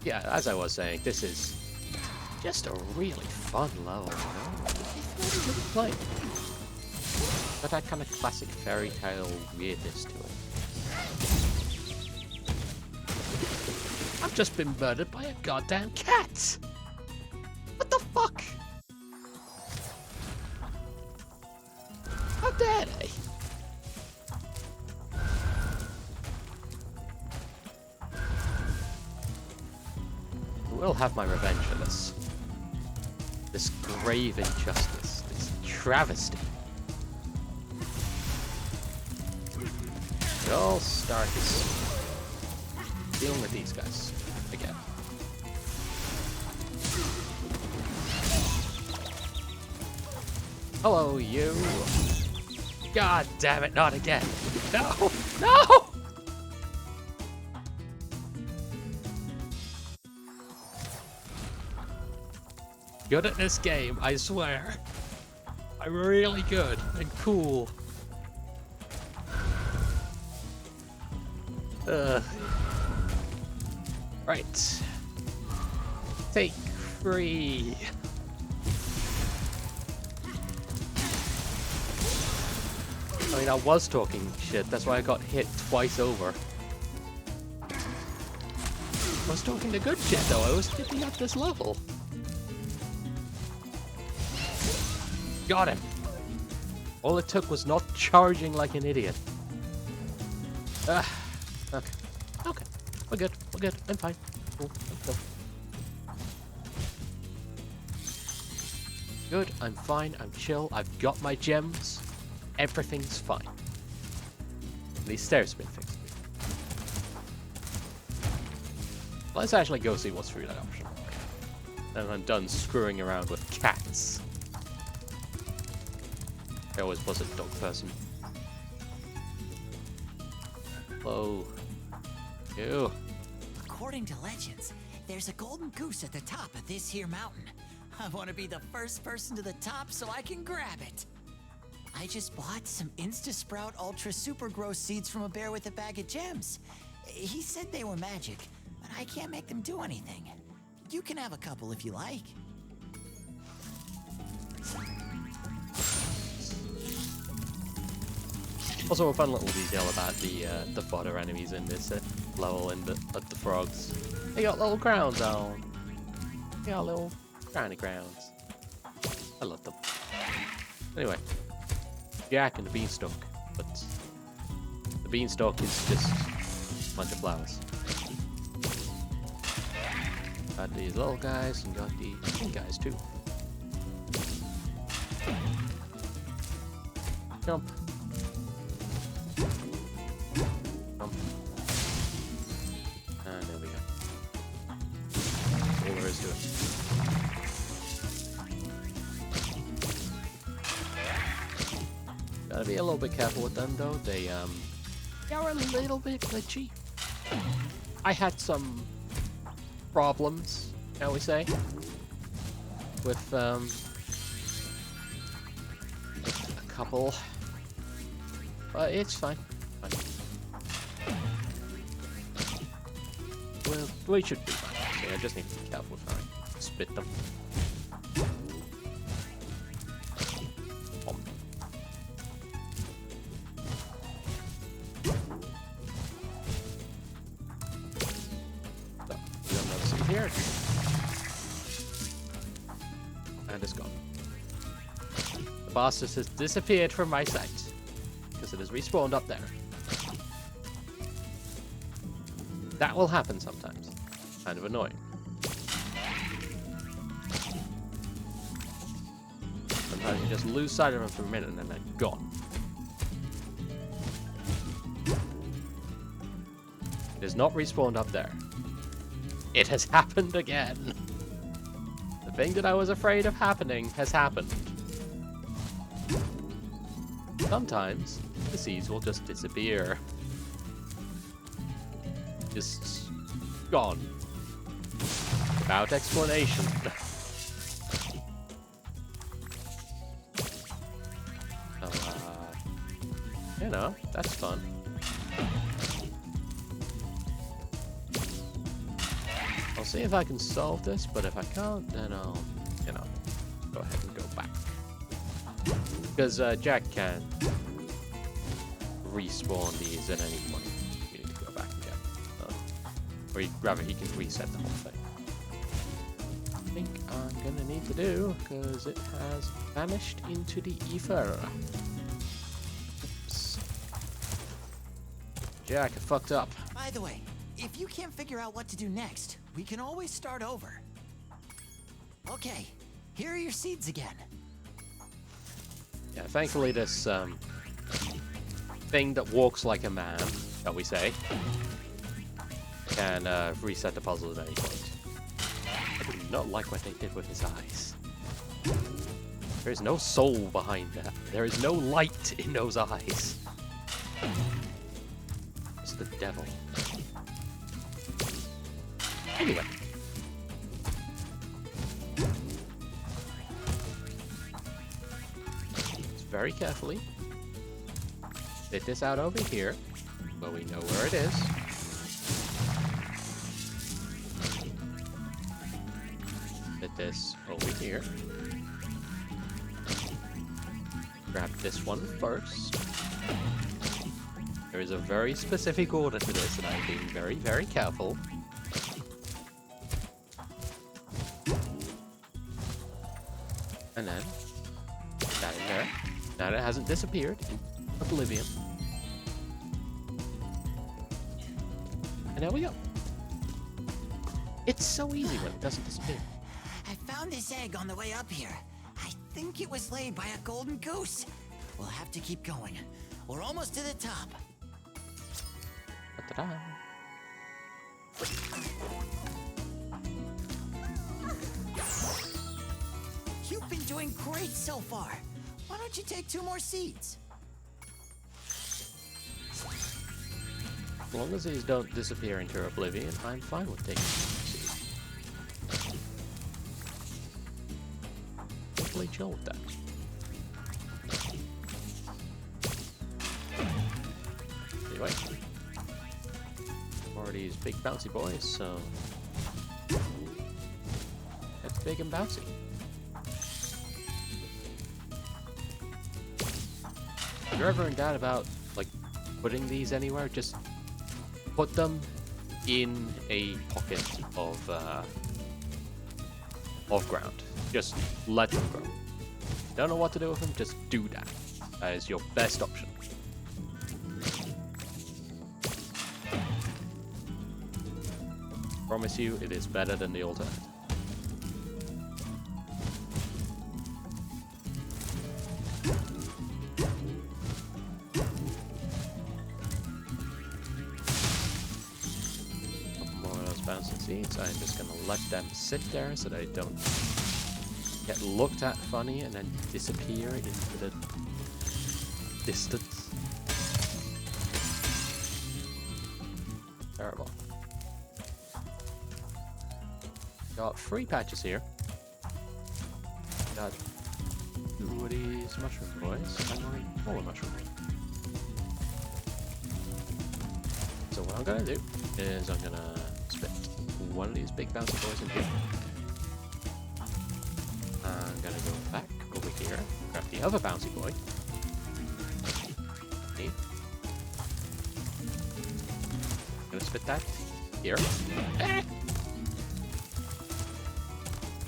Yeah, as I was saying, this is just a really fun level, you know? It's really good play. But that kind of classic fairy tale weirdness to it. I've just been murdered by a goddamn cat! What the fuck? How dare they? I will have my revenge for this. This grave injustice. This travesty. It all starts dealing with these guys again. Hello, you. God damn it, not again. No! No! Good at this game, I swear. I'm really good and cool. Right. Take 3. I mean, I was talking shit, that's why I got hit twice over. I was talking the good shit though, I was hitting up this level. Got him. All it took was not charging like an idiot. Okay. Okay. We're good. We're good. I'm fine. Cool. Let's go. Good. I'm fine. I'm chill. I've got my gems. Everything's fine. These stairs have been fixed. Let's actually go see what's through that option. And I'm done screwing around with cats. I always was a dog person. Hello. Ew. According to legends, there's a golden goose at the top of this here mountain. I want to be the first person to the top so I can grab it. I just bought some Insta-Sprout Ultra Super Grow seeds from a bear with a bag of gems. He said they were magic, but I can't make them do anything. You can have a couple if you like. Also, a fun little detail about the fodder enemies in this level and the frogs. They got little crowns on. They got little tiny crowns. I love them. Anyway, Jack and the Beanstalk, but the Beanstalk is just a bunch of flowers. Got these little guys and got the big guys too. Jump. And there we go. All there is to it. Gotta be a little bit careful with them though. They are a little bit glitchy. I had some problems, shall we say, with a couple. But it's fine. Well, we should be fine. Actually. I just need to be careful with how I spit them. So, we don't notice it here. And it's gone. The boss just has disappeared from my sight. Because it has respawned up there. That will happen sometimes. Kind of annoying. Sometimes you just lose sight of them for a minute and then they're gone. It is not respawned up there. It has happened again. The thing that I was afraid of happening has happened. Sometimes the seeds will just disappear. Just gone. Without explanation. So, you know, that's fun. Also, see if I can solve this, but if I can't, then I'll, you know, go ahead and go back. Because Jack can respawn these at any point. You need to go back and get them. Or rather, he can reset the whole thing. I think I'm gonna need to do, because it has vanished into the ether. Oops. Jack, I fucked up. By the way, if you can't figure out what to do next, we can always start over. Okay, here are your seeds again. Yeah, thankfully this thing that walks like a man, shall we say, can reset the puzzle at any point. I do not like what they did with his eyes. There is no soul behind that. There is no light in those eyes. It's the devil. Anyway. Very carefully fit this out over here, but we know where it is. Fit this over here. Grab this one first. There is a very specific order to this, and I'm being very, very careful. And then put that in there. Now that it hasn't disappeared in oblivion. And there we go. It's so easy when it doesn't disappear. I found this egg on the way up here. I think it was laid by a golden goose. We'll have to keep going. We're almost to the top. Ta-da. You've been doing great so far. Why don't you take 2 more seeds? As long as these don't disappear into oblivion, I'm fine with taking seeds. Totally chill with that. Anyway. More of these big bouncy boys, so... That's big and bouncy. If you're ever in doubt about, like, putting these anywhere, just put them in a pocket of ground. Just let them grow. If you don't know what to do with them, just do that. That is your best option. Promise you, it is better than the alternative. Seeds. I'm just gonna let them sit there so they don't get looked at funny and then disappear into the distance. Terrible. Got 3 patches here. Got 2 of these mushroom boys and 1 more mushroom. So what I'm gonna do is I'm gonna spit 1 of these big bouncy boys in here. I'm gonna go back over here, grab the other bouncy boy. I'm gonna spit that here.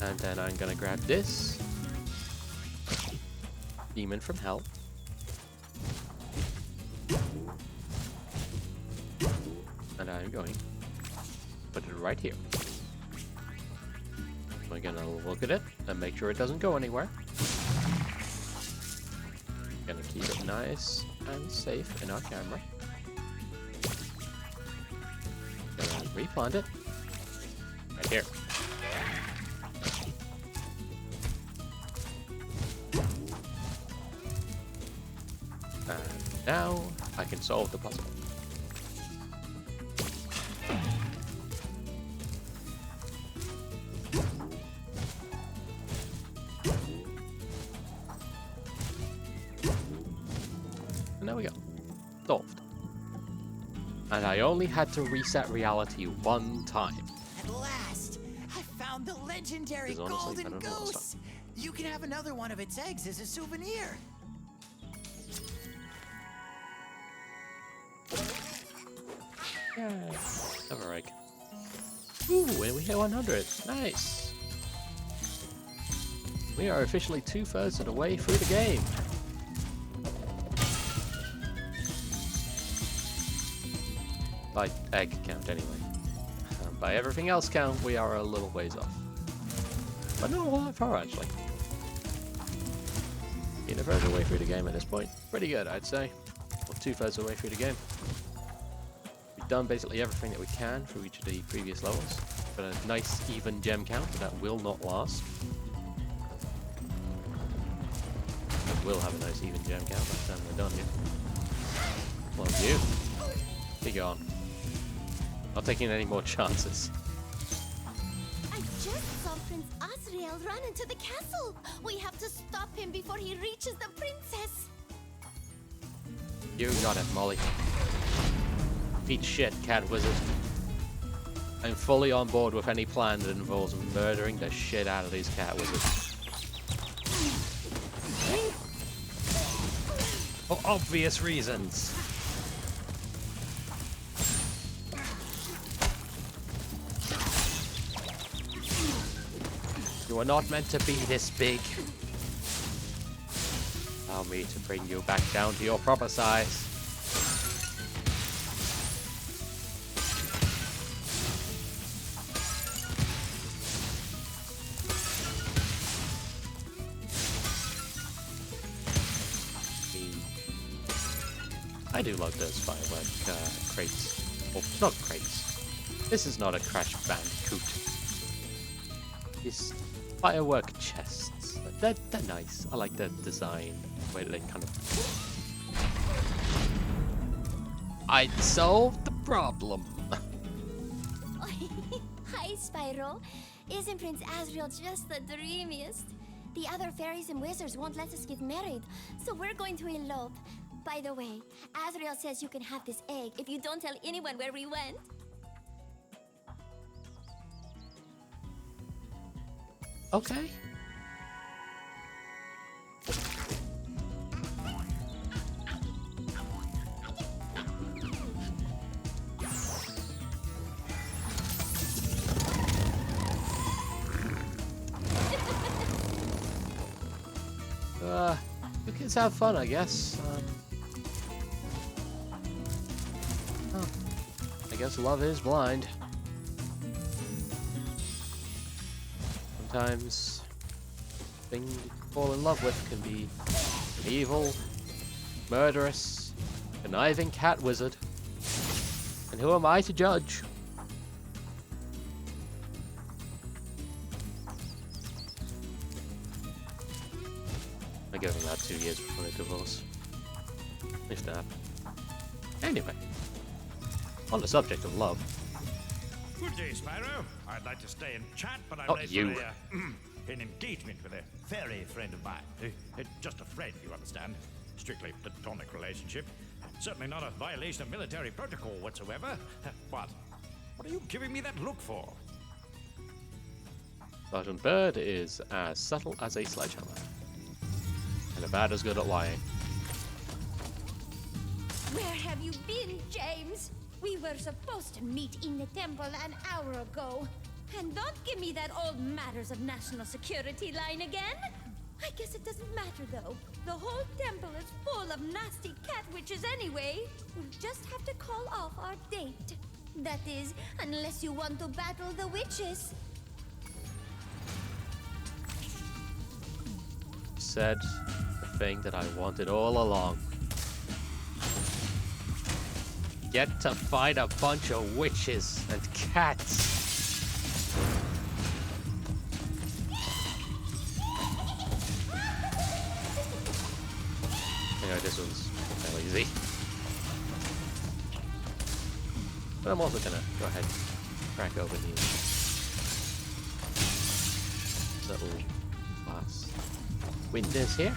And then I'm gonna grab this demon from hell. And I'm going put it right here. We're gonna look at it and make sure it doesn't go anywhere. Gonna keep it nice and safe in our camera. Gonna replant it right here. And now I can solve the puzzle. And there we go. Solved. And I only had to reset reality 1 time. At last! found the legendary Because honestly, I golden don't know what's goose. You can have another one of its eggs as a souvenir. Yeah. Another egg. Ooh, and we hit 100. Nice. We are officially 2/3 of the way through the game. By egg count, anyway. By everything else count, we are a little ways off. But not all that far, actually. Being a third of the way through the game at this point. Pretty good, I'd say. Or 2/3 of the way through the game. We've done basically everything that we can through each of the previous levels. Got a nice even gem count that will not last. We will have a nice even gem count by the time we're done here. Well, you. Be gone. Not taking any more chances. I just saw Prince Asriel run into the castle. We have to stop him before he reaches the princess. You got it, Molly. Eat shit, cat wizard. I'm fully on board with any plan that involves murdering the shit out of these cat wizards. For obvious reasons. You are not meant to be this big. Allow me to bring you back down to your proper size. I do love those firework crates. Well, not crates. This is not a Crash Bandicoot. These firework chests. They're nice. I like the design. The way that they kind of... I solved the problem. Hi, Spyro. Isn't Prince Asriel just the dreamiest? The other fairies and wizards won't let us get married, so we're going to elope. By the way, Asriel says you can have this egg if you don't tell anyone where we went. Okay. You kids have fun, I guess. I guess love is blind. Sometimes things you fall in love with can be an evil, murderous, conniving cat wizard. And who am I to judge? I give them about 2 years before they divorce. If that. Anyway, on the subject of love. Good day, Spyro. I'd like to stay and chat, but I'm Oh, late you. for an engagement with a fairy friend of mine. Just a friend, you understand. Strictly platonic relationship. Certainly not a violation of military protocol whatsoever. What are you giving me that look for? Sergeant Bird is as subtle as a sledgehammer. And about as good at lying. Where have you been, James? We were supposed to meet in the temple an hour ago. And don't give me that old matters of national security line again. I guess it doesn't matter, though. The whole temple is full of nasty cat witches anyway. We'll just have to call off our date. That is, unless you want to battle the witches. Said the thing that I wanted all along. Get to fight a bunch of witches and cats. Anyway, this one's fairly easy. But I'm also gonna go ahead and crack open these little glass windows here.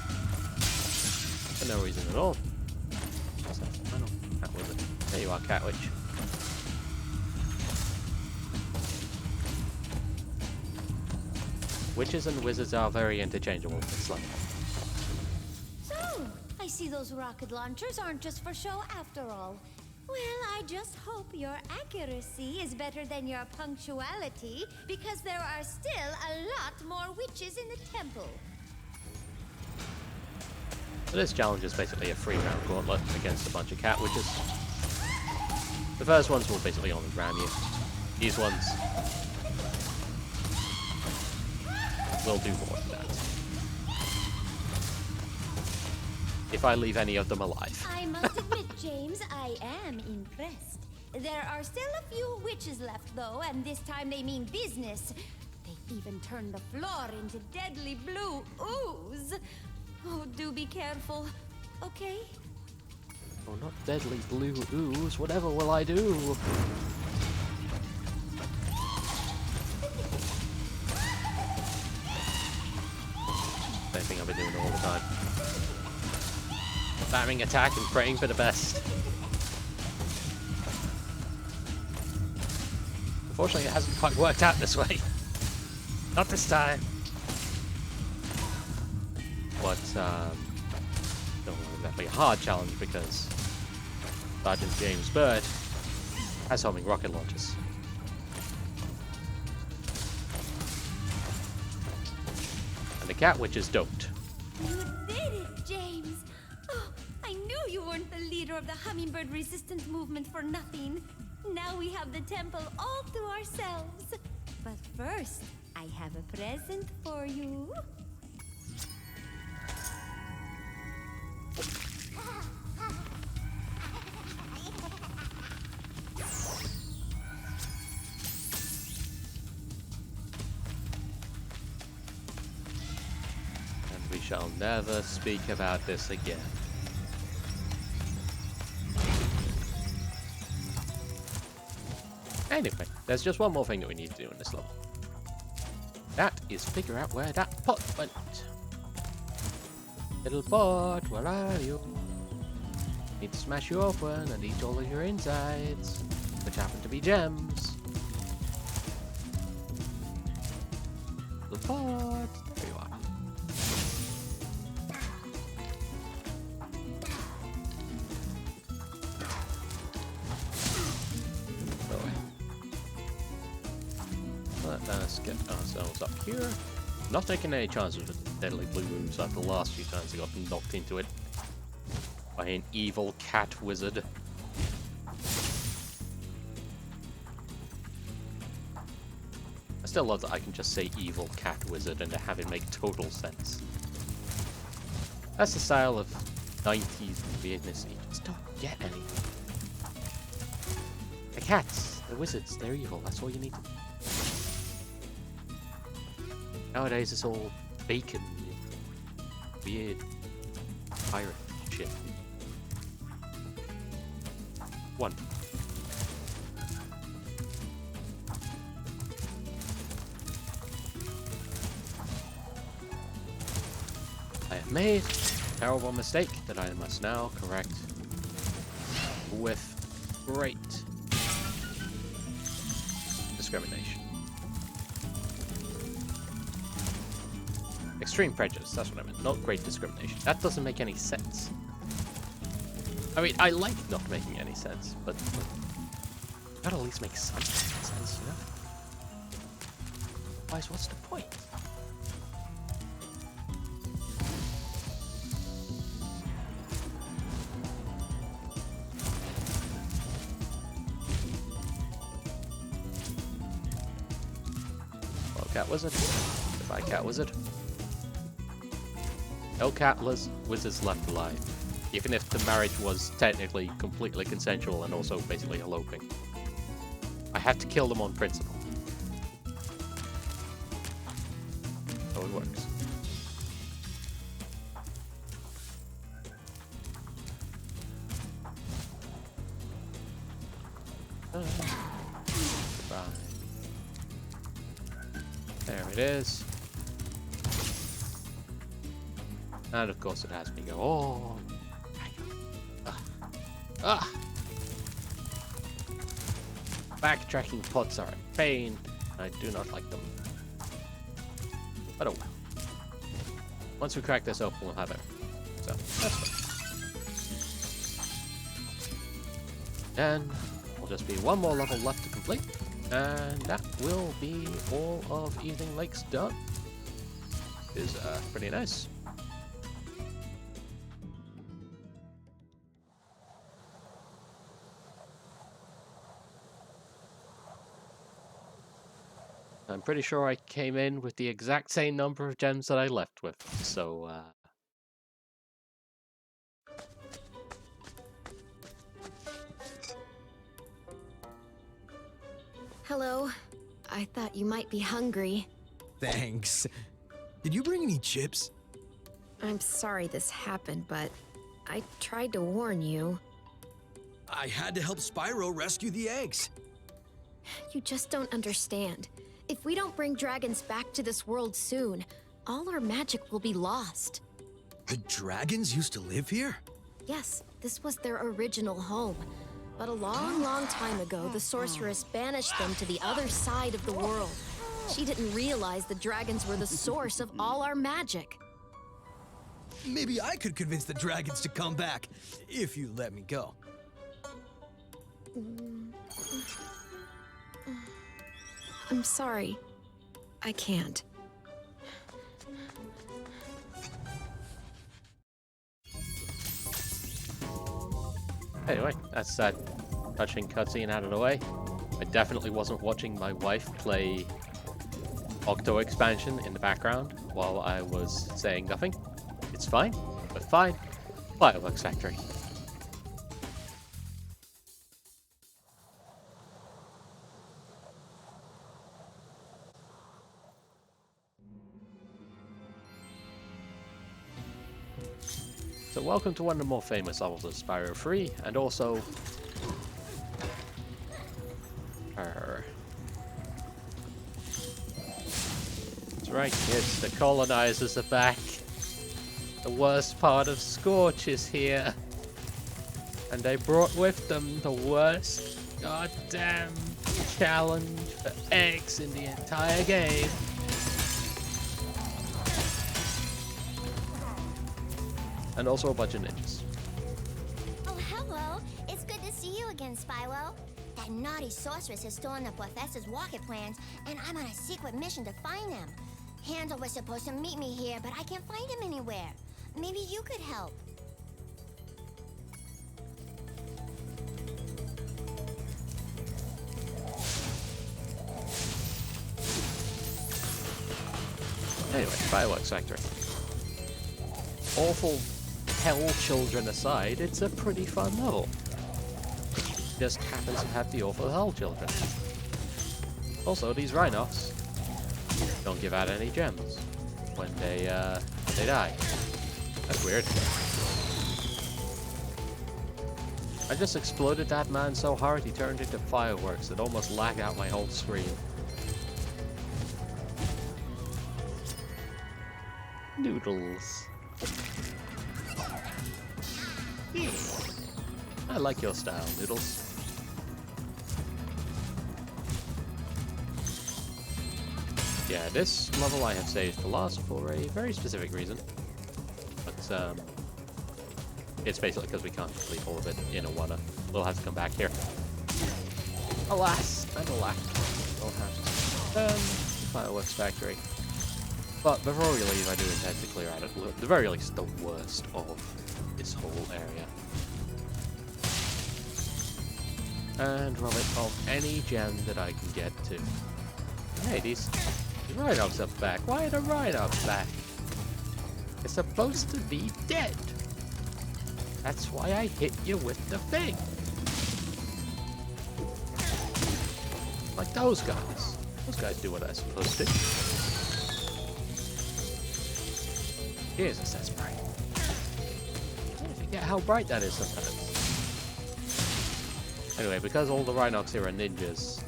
For no reason at all. What's that? I don't know. Cat wizard. There you are, cat witch. Witches and wizards are very interchangeable in this level. So, I see those rocket launchers aren't just for show after all. Well, I just hope your accuracy is better than your punctuality, because there are still a lot more witches in the temple. So this challenge is basically a 3-round gauntlet against a bunch of cat witches. The first ones will basically only ram you. These ones will do more than that. If I leave any of them alive. I must admit, James, I am impressed. There are still a few witches left, though, and this time they mean business. They even turned the floor into deadly blue ooze. Oh, do be careful, okay? Oh, not deadly blue ooze. Whatever will I do? Same thing I've been doing all the time. Spamming attack and praying for the best. Unfortunately, it hasn't quite worked out this way. Not this time. But, not exactly a hard challenge because Sergeant James Bird has homing rocket launchers. And the cat witches don't. You did it, James! Oh, I knew you weren't the leader of the hummingbird resistance movement for nothing. Now we have the temple all to ourselves. But first, I have a present for you. And we shall never speak about this again. Anyway, there's just one more thing that we need to do in this level. That is figure out where that pot went. Little pot, where are you? Need to smash you open and eat all of your insides, which happen to be gems. Little pot, there you are. Go away. Let us get ourselves up here. Not taking any chances with deadly blue rooms after the last few times I got knocked into it by an evil cat wizard. I still love that I can just say evil cat wizard and have it make total sense. That's the style of 90s weirdness you just don't get any. The cats, the wizards, they're evil, that's all you need to do. Nowadays it's all bacon, weird pirate shit. One. I have made a terrible mistake that I must now correct with great discrimination. Extreme prejudice, that's what I meant, not great discrimination. That doesn't make any sense. I mean, I like not making any sense, but you gotta at least make some sense, you know? Otherwise, what's the point? Well, cat wizard. Goodbye, cat wizard. No cat wizards left alive. Even if the marriage was technically completely consensual and also basically eloping. I have to kill them on principle. So it works. Goodbye. There it is. And of course it has me go, oh. Ah! Backtracking pots are a pain. I do not like them. But oh well. Once we crack this open, we'll have it. So, that's fine. And will just be one more level left to complete. And that will be all of Evening Lakes done. Is pretty nice. I'm pretty sure I came in with the exact same number of gems that I left with, so Hello. I thought you might be hungry. Thanks. Did you bring any chips? I'm sorry this happened, but I tried to warn you. I had to help Spyro rescue the eggs. You just don't understand. If we don't bring dragons back to this world soon, all our magic will be lost. The dragons used to live here? Yes, this was their original home. But a long, long time ago, the sorceress banished them to the other side of the world. She didn't realize the dragons were the source of all our magic. Maybe I could convince the dragons to come back, if you let me go. I'm sorry. I can't. anyway, that's that touching cutscene out of the way. I definitely wasn't watching my wife play Octo expansion in the background while I was saying nothing. It's fine, but fine. Fireworks Factory. So welcome to one of the more famous levels of Spyro 3, and also that's right, kids, the colonizers are back. The worst part of Scorch is here. And they brought with them the worst goddamn challenge for eggs in the entire game. And also a bunch of ninjas. Oh, hello. It's good to see you again, Spyro. That naughty sorceress has stolen the professor's rocket plans, and I'm on a secret mission to find them. Handel was supposed to meet me here, but I can't find him anywhere. Maybe you could help. Anyway, Fireworks Factory. Awful hell children aside, it's a pretty fun level. Just happens to have the awful hell children. Also, these Rhinox don't give out any gems when they die. That's weird. I just exploded that man so hard he turned into fireworks that almost lagged out my whole screen. Noodles. I like your style, Noodles. Yeah, this level I have saved for last for a very specific reason. But, it's basically because we can't complete all of it in a one-up. We'll have to come back here. Alas, and alack. We'll have to Fireworks Factory. But before we leave, I do intend to clear out at the very least the worst of this whole area. And rob it of any gem that I can get to. Hey, these Rhinox are back. Why are the Rhinox back? They're supposed to be dead. That's why I hit you with the thing. Like those guys. Those guys do what they're supposed to. Here's a set bright. I forget how bright that is sometimes. Anyway, because all the Rhinox here are ninjas,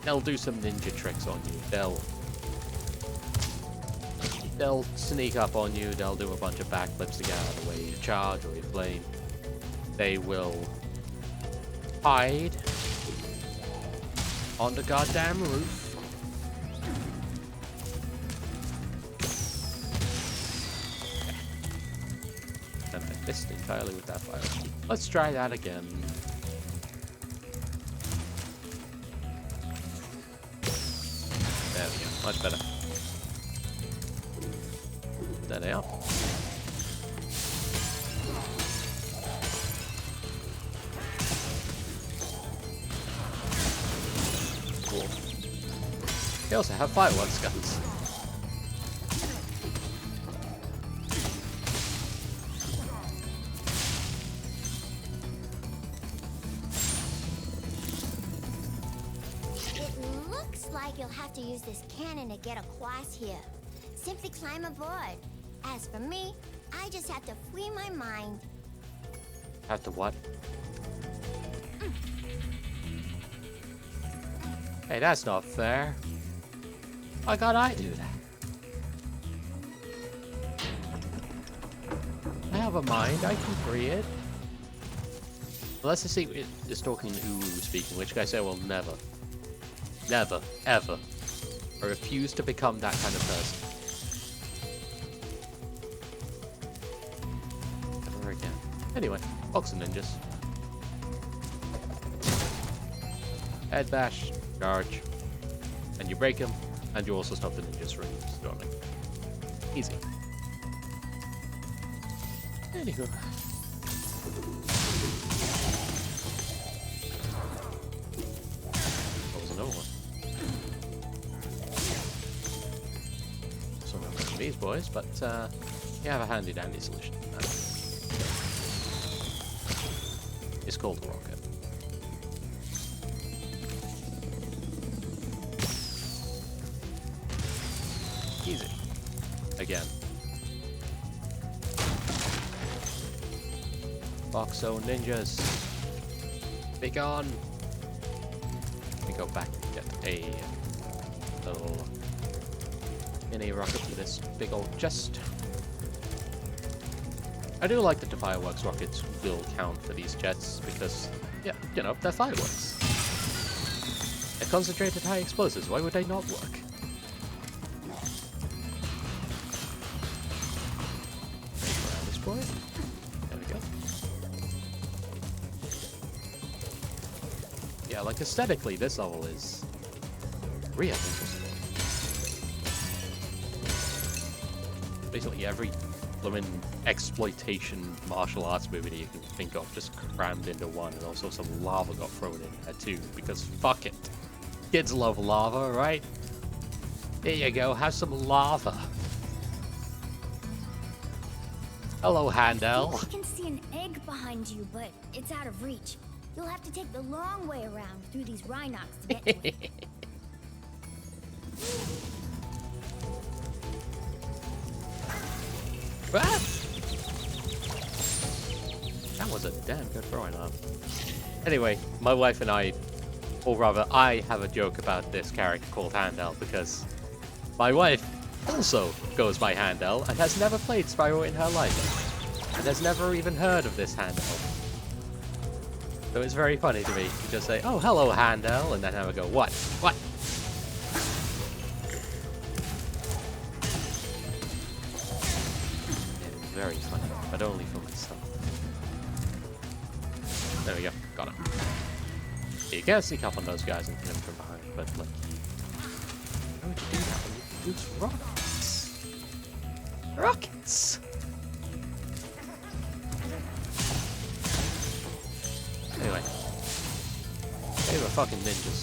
they'll do some ninja tricks on you. They'll sneak up on you, they'll do a bunch of backflips to get out of the way, you charge or you flame. They will hide on the goddamn roof. Missed entirely with that fire. Let's try that again. There we go. Much better. There they are. Cool. They also have fireworks guns. It looks like you'll have to use this cannon to get across here. Simply climb aboard. As for me, I just have to free my mind. Have to what? Hey, that's not fair. Why can't I do that? I have a mind, I can free it. Unless the secret is talking Uru speaking, which I say will never, ever, I refuse to become that kind of person. Never again. Anyway, Boxing Ninjas. Head bash, charge, and you break him, and you also stop the ninjas from storming. Easy. Anywho. That was another one. So not much of these boys, but you have a handy dandy solution. It's called a rocket. Easy. Again. Boxo ninjas. Be gone. Let me go back and get a little mini rocket for this big old chest. I do like that the fireworks rockets will count for these jets because, yeah, you know, they're fireworks. They're concentrated high explosives. Why would they not work? Boy. There we go. Yeah, like aesthetically, this level is really interesting. Basically, every blooming exploitation martial arts movie that you can think of just crammed into one, and also some lava got thrown in there too, because fuck it. Kids love lava, right? There you go, have some lava. Hello, Handel. I can see an egg behind you, but it's out of reach. You'll have to take the long way around through these Rhinox to get to it. That was a damn good throwing arm. Anyway, my wife and I, or rather I, have a joke about this character called Handel because my wife also goes by Handel and has never played Spyro in her life and has never even heard of this Handel. So it's very funny to me to just say, oh, hello, Handel, and then have a go, what? What? It's very funny, but only for myself. There we go, got him. You can't sneak up on those guys and hit them from behind, but like, how would you do that when you use rockets? Rockets! Anyway, they were fucking ninjas.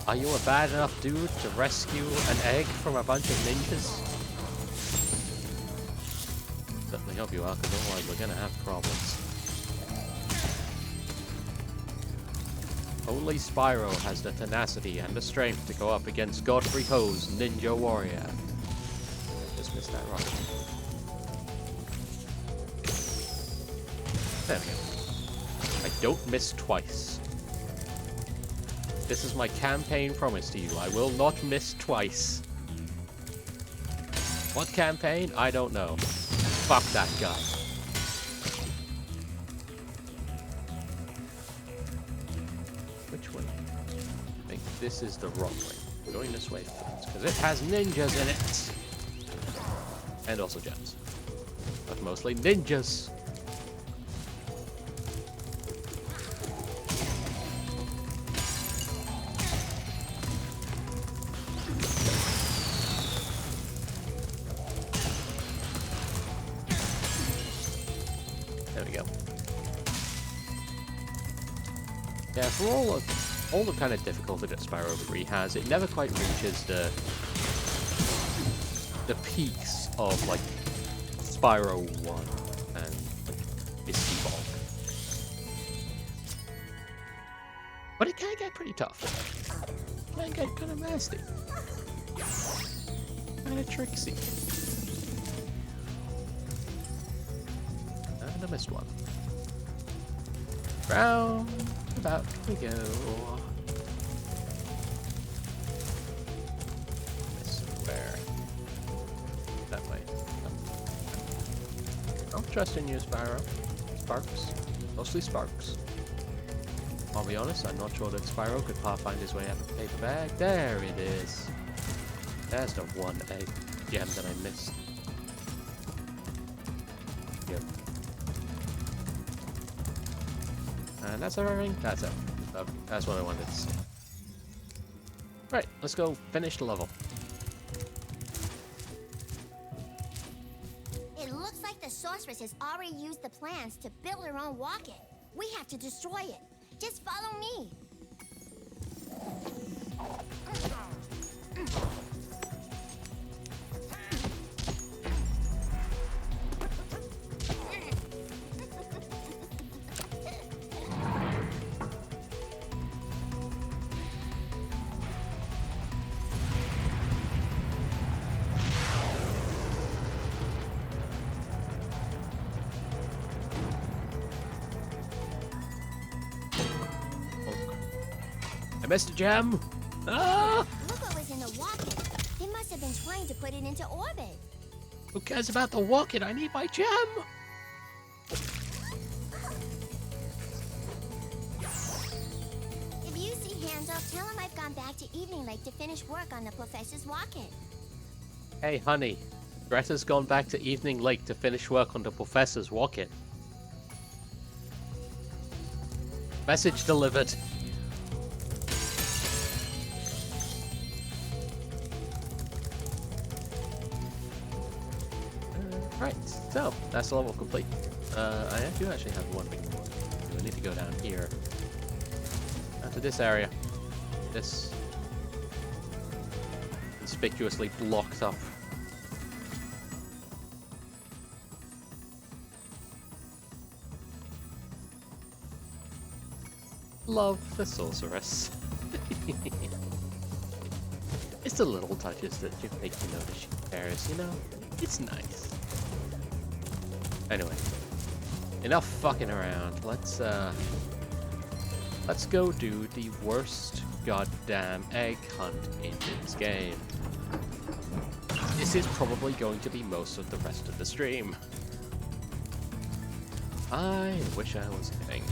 Are you a bad enough dude to rescue an egg from a bunch of ninjas? Certainly hope you are, because otherwise we're gonna have problems. Only Spyro has the tenacity and the strength to go up against Godfrey Ho's Ninja Warrior. Just missed that rocket. There we go. I don't miss twice. This is my campaign promise to you. I will not miss twice. What campaign? I don't know. Fuck that guy. Which way? I think this is the wrong way. I'm going this way first, because it has ninjas in it. And also gems. but mostly ninjas. There we go. Yeah, for all the kind of difficulty that Spyro 3 has, it never quite reaches the peaks of like Spyro 1 and like Misty Bog. But it can get pretty tough. It can get kind of nasty. Kind of tricksy. And I missed one. Round about we go. This where? That way. I'll trust in you, Spyro. Sparks. Mostly Sparks. I'll be honest, I'm not sure that Spyro could find his way out of the paper bag. There it is. There's the one egg gem that I missed. Yep. And that's everything. That's it. That's what I wanted to say. Right, let's go finish the level. It looks like the sorceress has already used the plans to build her own walk-in. We have to destroy it. Just follow me. I missed a gem! Ah! Look what was in the walk-in. They must have been trying to put it into orbit. Who cares about the walk-in? I need my gem! If you see Handel, tell him I've gone back to Evening Lake to finish work on the professor's walk-in. Hey, honey. Greta's gone back to Evening Lake to finish work on the professor's walk-in. Message delivered. Right, so that's the level complete. I do actually have one thing more. I need to go down here. Down to this area. This conspicuously blocked up. Love the sorceress. It's the little touches that you make you notice she cares, you know? It's nice. Anyway, enough fucking around. Let's go do the worst goddamn egg hunt in this game. This is probably going to be most of the rest of the stream. I wish I was kidding.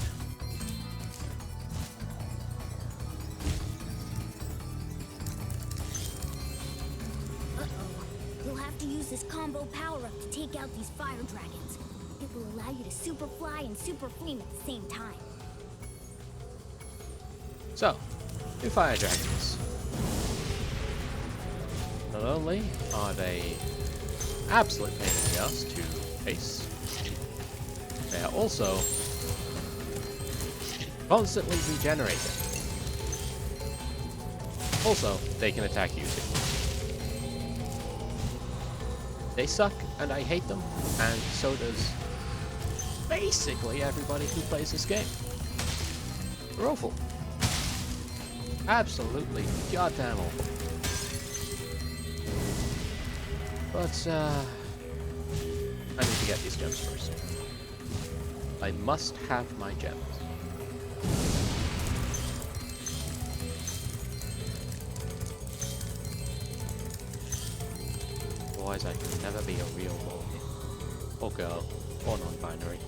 You'll have to use this combo power-up to take out these fire dragons. It will allow you to super fly and super flame at the same time. So, new fire dragons. Not only are they absolute pain in the ass to face, they are also constantly regenerating. Also, they can attack you too. They suck, and I hate them, and so does basically everybody who plays this game. They're awful. Absolutely goddamn awful. But, I need to get these gems first. I must have my gems. Otherwise I can never be a real boy. Or girl. Or non-binary.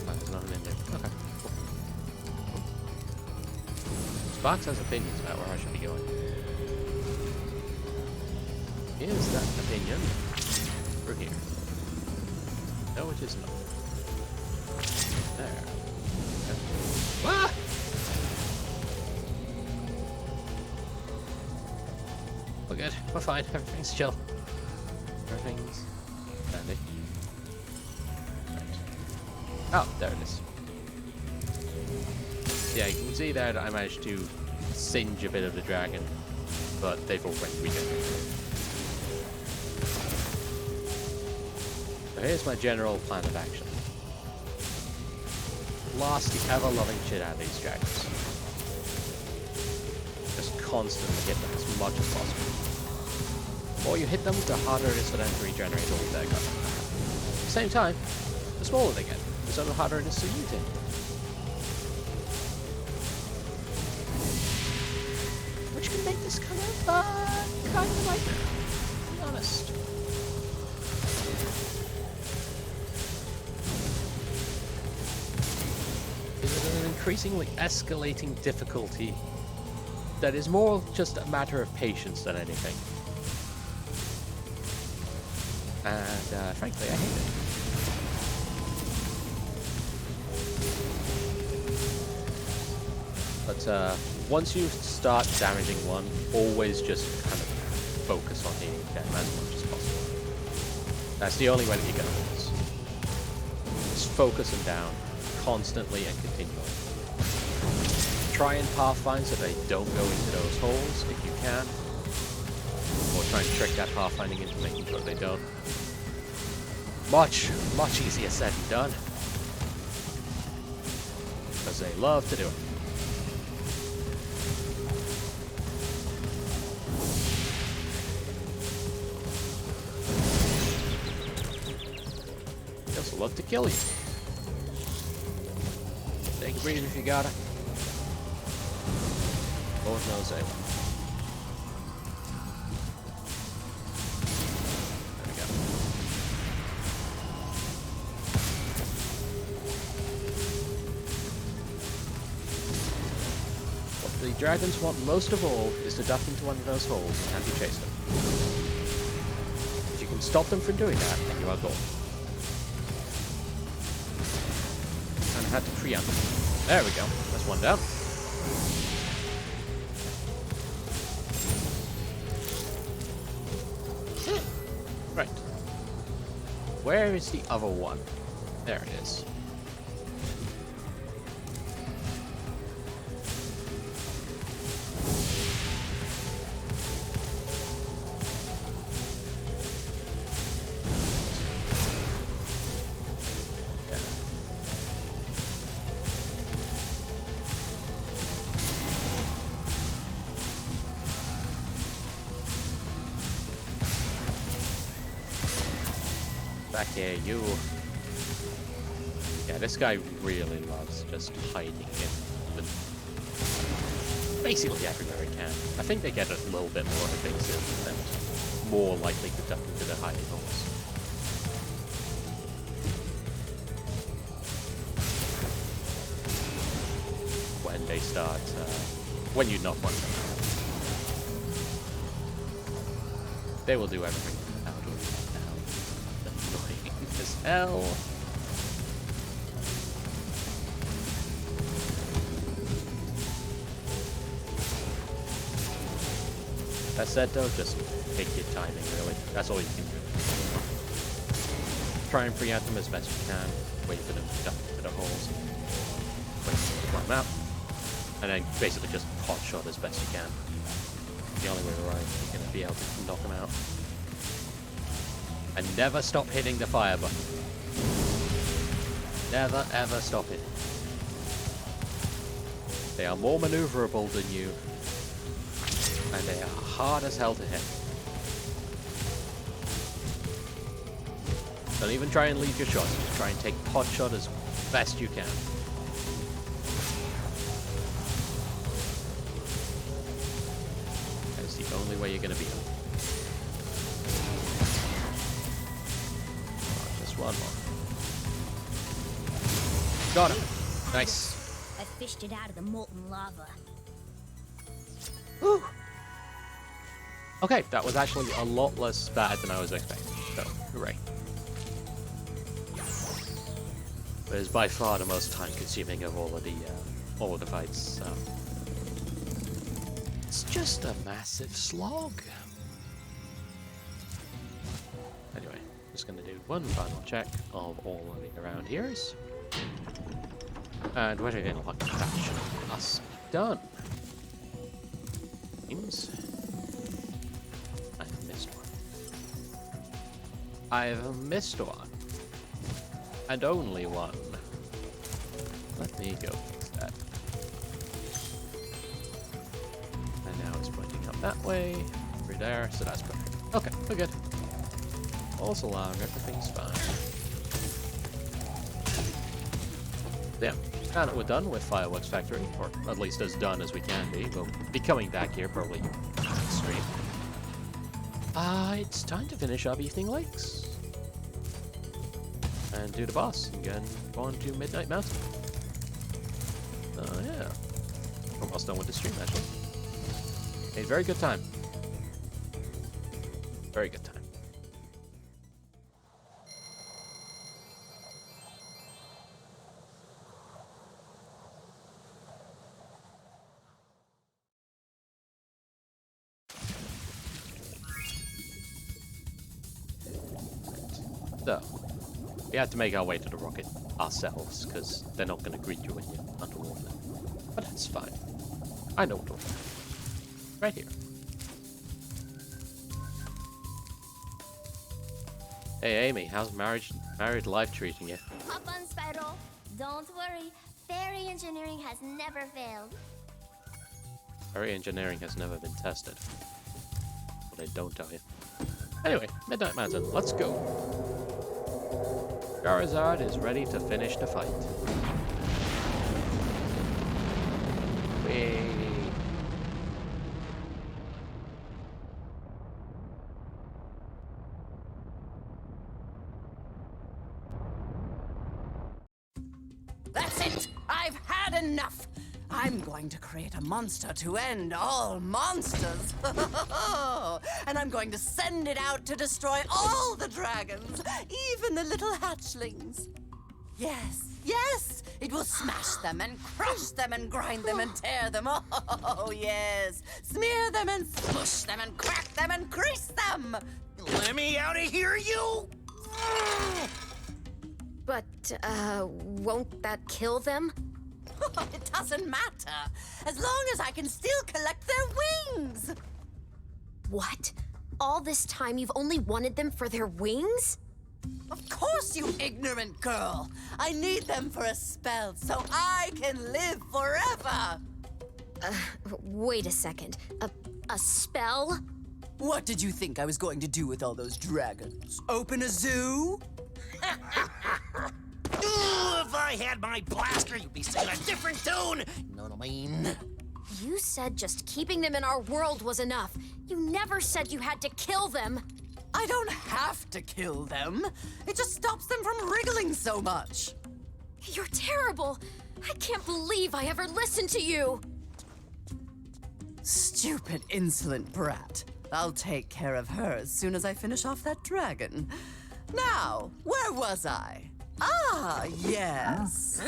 Oh, there's nothing in there. Okay, cool. Sparks has opinions about where I should be going. Is that opinion through here? No, it is not. There. Okay. Ah! We're good. We're fine. Everything's chill. Everything's dandy. Right. Oh, there it is. Yeah, you can see there that I managed to singe a bit of the dragon, but they've already regenerated. So here's my general plan of action. Blast the ever-loving shit out of these dragons. Just constantly hit them as much as possible. The more you hit them, the harder it is for them to regenerate all of their guts. At the same time, the smaller they get, so the harder it is to use it. Which can make this kind of nightmare, to be honest. It is an increasingly escalating difficulty that is more just a matter of patience than anything. And frankly, I hate it. But once you start damaging one, always just kind of focus on hitting them as much as possible. That's the only way that you're gonna lose. Just focus them down constantly and continually. Try and pathfind so they don't go into those holes if you can. Or try and trick that pathfinding into making sure they don't. Much easier said than done. Because they love to do it. They also love to kill you. Take a breather if you got it. Lord knows they will. The dragons want most of all is to duck into one of those holes and have you chase them. If you can stop them from doing that, then you are golden. And I had to preempt them. There we go. That's one down. Right. Where is the other one? There it is. Back here, you. Yeah, this guy really loves just hiding in basically everywhere he can. I think they get a little bit more evasive and more likely to duck into the hiding holes. When they start, when you knock one of them out. They will do everything out of annoying as hell. That said though, just take your timing really. That's all you can do. Try and pre-out them as best you can. Wait for them to duck into the holes. Wait for them to climb out. And then basically just pot shot as best you can. The only way you're going to be able to knock them out. And never stop hitting the fire button. Never ever stop it. They are more maneuverable than you. And they are hard as hell to hit. Don't even try and lead your shots. Just try and take pot shot as best you can. That's the only way you're going to beat them. Oh, just one more. Got him. Nice. I fished it out of the molten lava. Woo. Okay, that was actually a lot less bad than I was expecting, so hooray. But it's by far the most time-consuming of all of the fights, so... It's just a massive slog. Anyway, just gonna do one final check of all of the around here's. And we're getting a lucky patch. Us done. Seems. I've missed one. I've missed one. And only one. Let me go fix that. And now it's pointing up that way. Through there, so that's perfect. Okay, we're good. Also loud, everything's fine. Yeah, now that we're done with Fireworks Factory, or at least as done as we can be, we'll be coming back here probably stream. It's time to finish up Evening Lakes. And do the boss, and go on to Midnight Mountain. Oh yeah. Almost done with the stream actually. A very good time. Very good time. So, we have to make our way to the rocket ourselves, because they're not going to greet you when you're underwater. But that's fine. I know what to do. Right here. Hey Amy, how's married life treating you? Hop on, Spyro. Don't worry. Fairy engineering has never failed. Fairy engineering has never been tested. But I don't tell you. Anyway, Midnight Mountain, let's go. Charizard is ready to finish the fight. Whee! That's it! I've had enough! I'm going to create a monster to end all monsters! And I'm going to send it out to destroy all the dragons, even the little hatchlings. Yes, yes! It will smash them and crush them and grind them and tear them. Oh, yes! Smear them and smush them and crack them and crease them! Let me out of here, you! But, won't that kill them? It doesn't matter, as long as I can still collect their wings! What? All this time you've only wanted them for their wings? Of course, you ignorant girl! I need them for a spell so I can live forever! Wait a second. A spell? What did you think I was going to do with all those dragons? Open a zoo? Ooh, if I had my blaster, you'd be singing a different tune! Know what I mean? You said just keeping them in our world was enough. You never said you had to kill them. I don't have to kill them. It just stops them from wriggling so much. You're terrible. I can't believe I ever listened to you. Stupid, insolent brat. I'll take care of her as soon as I finish off that dragon. Now, where was I? Ah, yes.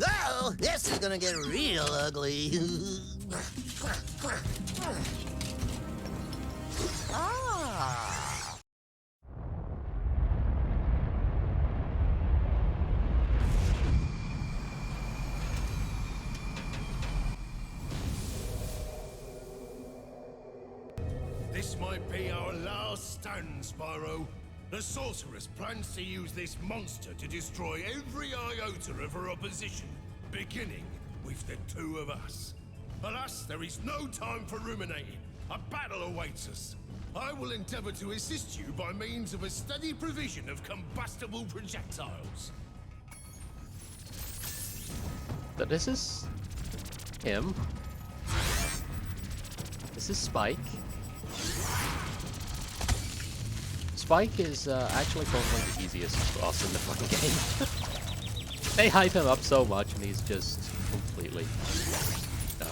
Oh, this is gonna get real ugly. Ah. This might be our last stand, Spyro. The sorceress plans to use this monster to destroy every iota of her opposition, beginning with the two of us. Alas, there is no time for ruminating. A battle awaits us. I will endeavor to assist you by means of a steady provision of combustible projectiles. So this is him. This is Spike. Spike is actually probably the easiest boss in the fucking game. They hype him up so much and he's just completely... No.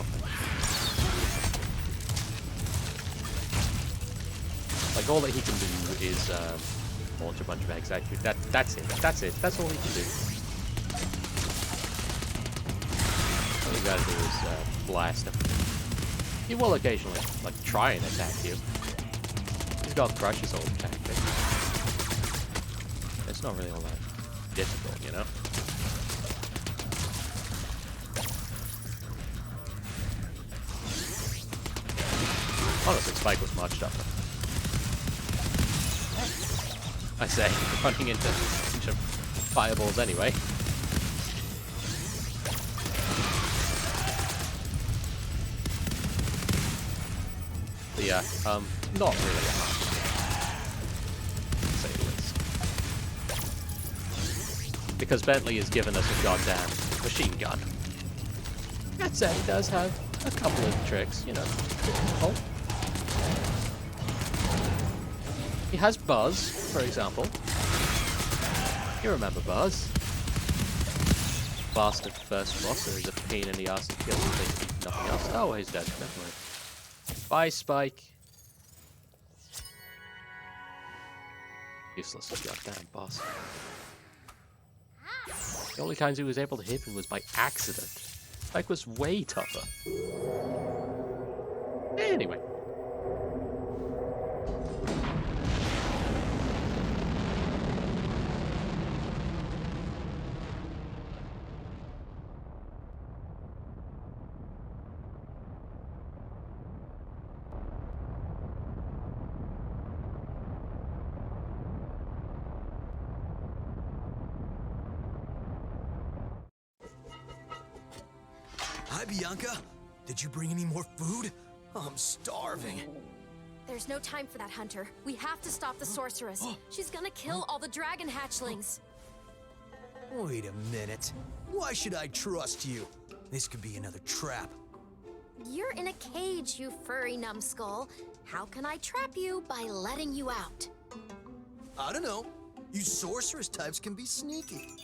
Like, all that he can do is launch a bunch of eggs at you. That's it. That's it. That's all he can do. All you gotta do is blast him. He will occasionally, like, try and attack you. He's got Crush's old attack, but it's not really all that difficult, you know? Honestly, Spike was much tougher. I say, running into a bunch of fireballs anyway. But yeah, not really a hard to say the least. Because Bentley has given us a goddamn machine gun. That said, he does have a couple of tricks, you know. Oh. He has Buzz, for example. You remember Buzz. Bastard first boss is a pain in the ass to kill with nothing else. Oh, he's dead. Never mind. Bye, Spike. Useless goddamn boss. The only times he was able to hit me was by accident. Spike was way tougher. Anyway. Hi, Bianca. Did you bring any more food? I'm starving. There's no time for that, Hunter. We have to stop the sorceress. She's gonna kill all the dragon hatchlings. Wait a minute. Why should I trust you? This could be another trap. You're in a cage, you furry numbskull. How can I trap you by letting you out? I don't know. You sorceress types can be sneaky.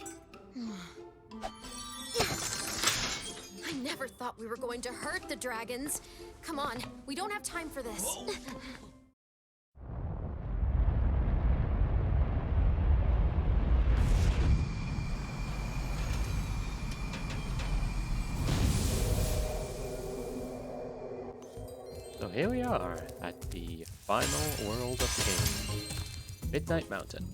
I never thought we were going to hurt the dragons. Come on, we don't have time for this. So here we are at the final world of the game. Midnight Mountain.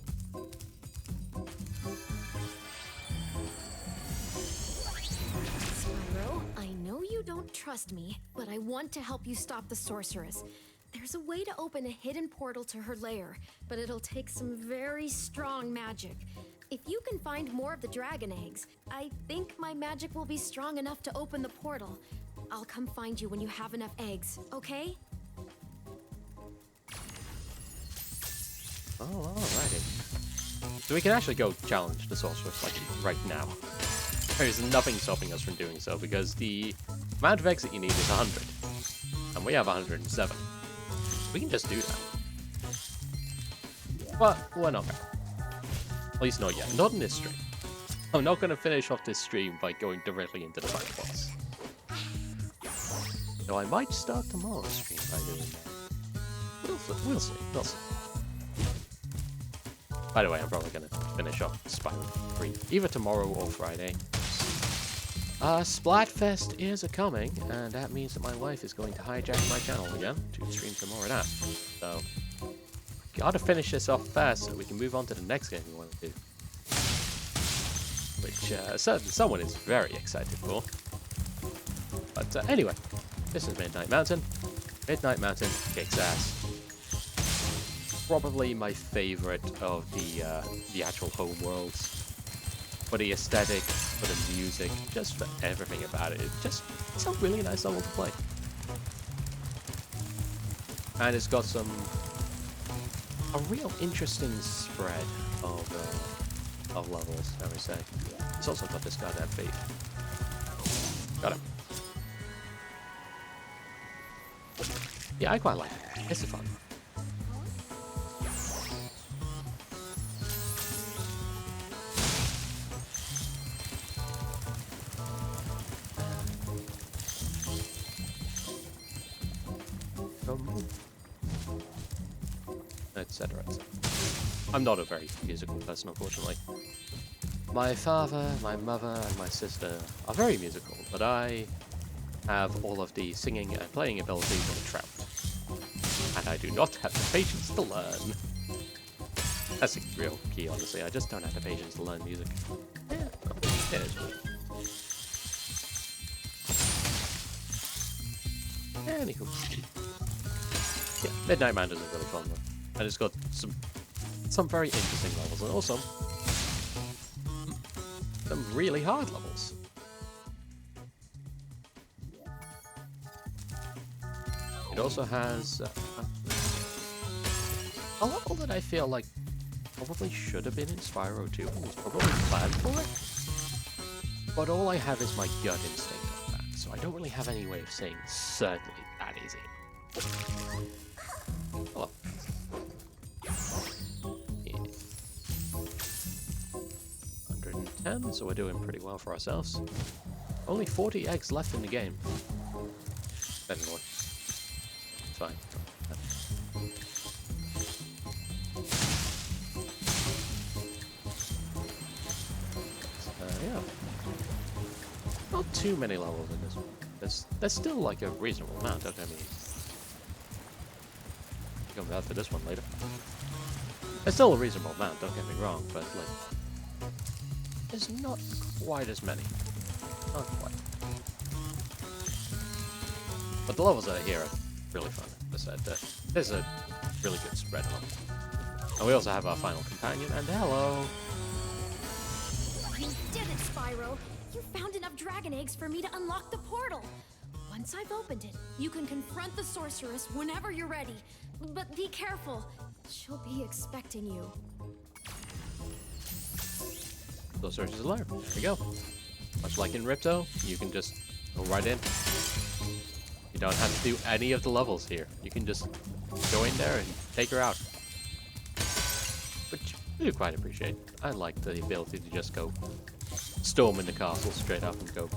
Spyro, I know you don't trust me, but I want to help you stop the sorceress. There's a way to open a hidden portal to her lair, but it'll take some very strong magic. If you can find more of the dragon eggs, I think my magic will be strong enough to open the portal. I'll come find you when you have enough eggs, okay? Oh, alrighty. So we can actually go challenge the sorceress, like, right now. There's nothing stopping us from doing so, because the amount of eggs that you need is 100. And we have 107. We can just do that. But we're not going to. At least not yet. Not in this stream. I'm not going to finish off this stream by going directly into the final boss. So I might start tomorrow's stream by doing that. We'll see. We'll see. By the way, I'm probably going to finish off Spyro 3 either tomorrow or Friday. Splatfest is a-coming, and that means that my wife is going to hijack my channel again to stream some more of that. So, gotta finish this off fast so we can move on to the next game we want to do. Which, someone is very excited for. But anyway, this is Midnight Mountain. Midnight Mountain kicks ass. Probably my favorite of the actual home worlds. For the aesthetic, for the music, just for everything about it. It's a really nice level to play. And it's got a real interesting spread of levels, I would say. It's also got this goddamn beat. Got it. Yeah, I quite like it. It's fun. etc., etc. I'm not a very musical person, unfortunately. My father, my mother, and my sister are very musical, but I have all of the singing and playing abilities of a trout. And I do not have the patience to learn. That's the real key, honestly. I just don't have the patience to learn music. Yeah, it is. Anywho. Yeah, Midnight Manors is really fun though. And it's got some very interesting levels, and also some really hard levels. It also has a level that I feel like probably should have been in Spyro 2 and was probably planned for it. But all I have is my gut instinct on that, so I don't really have any way of saying certainly that is it. Hello. Yeah. 110, so we're doing pretty well for ourselves. Only 40 eggs left in the game. Anyway. It's fine. Yeah. Not too many levels in this one. There's still like a reasonable amount, don't I mean? Come back to this one later. There's still a reasonable amount, don't get me wrong, but like there's not quite as many. Not quite. But the levels that are here are really fun. As I said, there's a really good spread of them. And we also have our final companion, and hello! You did it, Spyro! You found enough dragon eggs for me to unlock the portal! Once I've opened it, you can confront the sorceress whenever you're ready. But be careful. She'll be expecting you. Sorceress is alert. There we go. Much like in Ripto, you can just go right in. You don't have to do any of the levels here. You can just go in there and take her out. Which I do quite appreciate. I like the ability to just go storm in the castle straight up and go,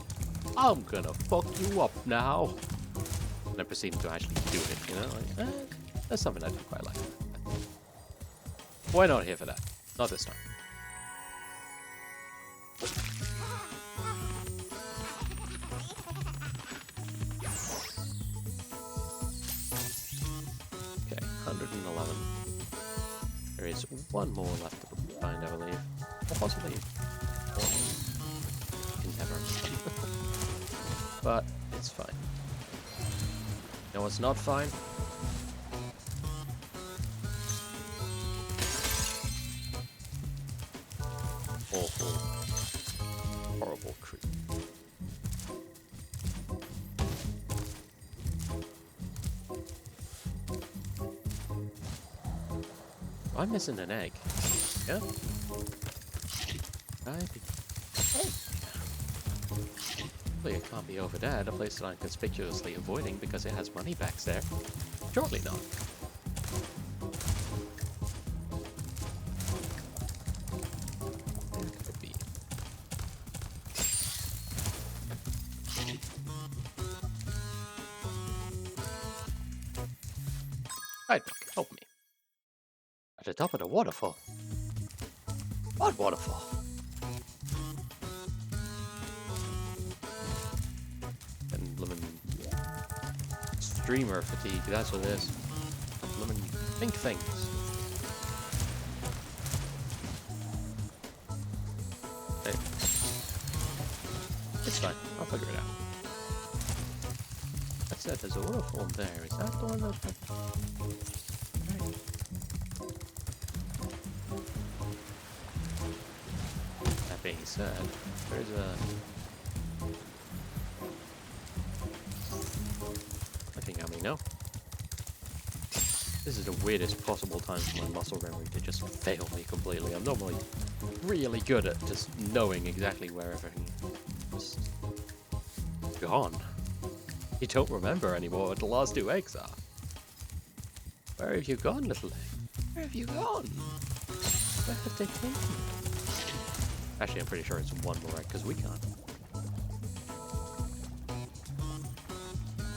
I'm gonna fuck you up now. And then proceeding to actually do it, you know? Like, that's something I do quite like. We're not here for that. Not this time. Okay, 111. There is one more left to find, I believe. Or possibly never. But it's fine. You know what's not fine? Awful, horrible creep. I'm missing an egg. Yeah? Hopefully it can't be over there, the place that I'm conspicuously avoiding because it has money bags there. Surely not. Where could it be? Right, help me. At the top of the waterfall. What waterfall? And lemon streamer fatigue, that's what it is. Lemon pink things. Hey. It's fine, I'll figure it out. That said, there's a waterfall there. Is that the one that... That being said, there's a... I think I may know. This is the weirdest possible time for my muscle memory to just fail me completely. I'm normally really good at just knowing exactly where everything is gone. You don't remember anymore what the last two eggs are. Where have you gone, little egg? Where have you gone? Where have they taken you? Actually, I'm pretty sure it's one more egg, because we can't.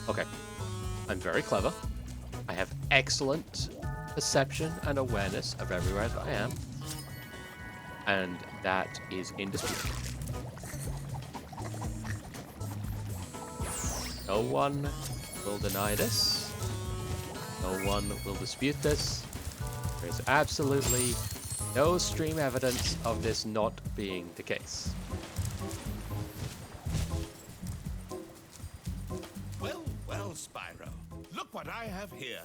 Okay. I'm very clever. I have excellent perception and awareness of everywhere that I am. And that is indisputable. No one will deny this. No one will dispute this. There is absolutely no stream evidence of this not being the case. Well, well, Spyro. Look what I have here.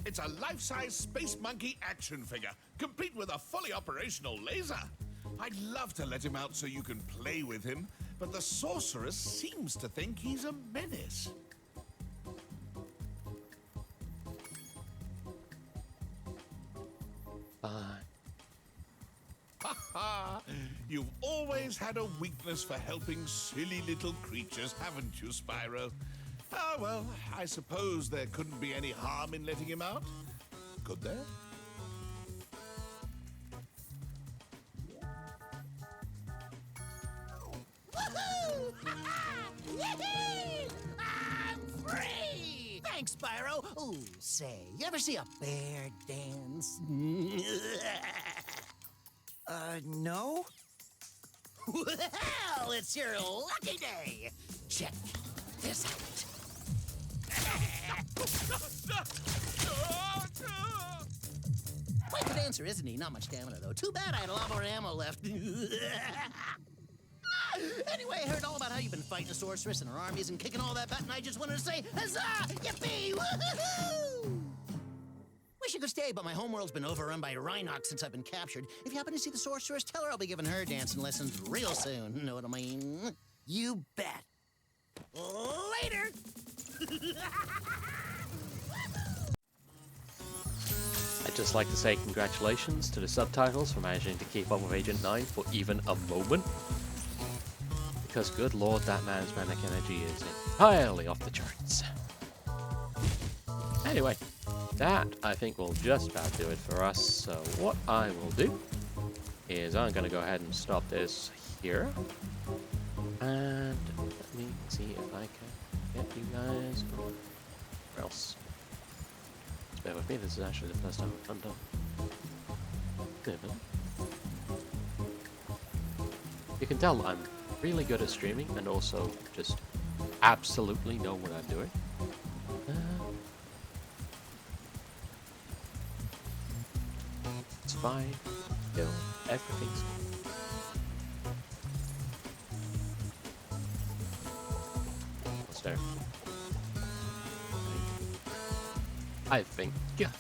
It's a life-size Space Monkey action figure, complete with a fully operational laser. I'd love to let him out so you can play with him, but the sorceress seems to think he's a menace. You've always had a weakness for helping silly little creatures, haven't you, Spyro? Ah, well, I suppose there couldn't be any harm in letting him out. Could there? Woohoo! Yee-hee! I'm free! Thanks, Spyro. Ooh, say, you ever see a bear dance? No? Well, it's your lucky day. Check this out. Quite the dancer, isn't he? Not much stamina, though. Too bad I had a lot more ammo left. Anyway, I heard all about how you've been fighting a sorceress and her armies and kicking all that butt, and I just wanted to say, huzzah! Yippee! Woohoo! Wish I could stay, but my homeworld's been overrun by Rhinox since I've been captured. If you happen to see the sorceress, tell her I'll be giving her dancing lessons real soon. Know what I mean? You bet. Later! I'd just like to say congratulations to the subtitles for managing to keep up with Agent 9 for even a moment. Because good lord, that man's manic energy is entirely off the charts. Anyway, that I think will just about do it for us. So what I will do is I'm going to go ahead and stop this here. And let me see if I can get you guys going. Where else? Just bear with me, this is actually the first time I've done that. You can tell I'm really good at streaming and also just absolutely know what I'm doing. It's fine. Yo, everything's what's there? I think. Yeah.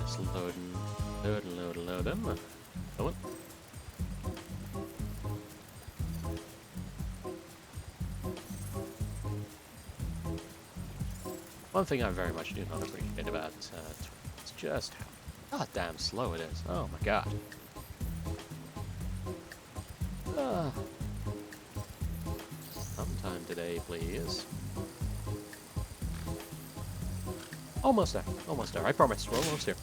Just loading. Come on. One thing I very much do not appreciate about it's just how goddamn slow it is. Oh my god. Sometime today, please. Almost there. Almost there. I promise. We're almost here.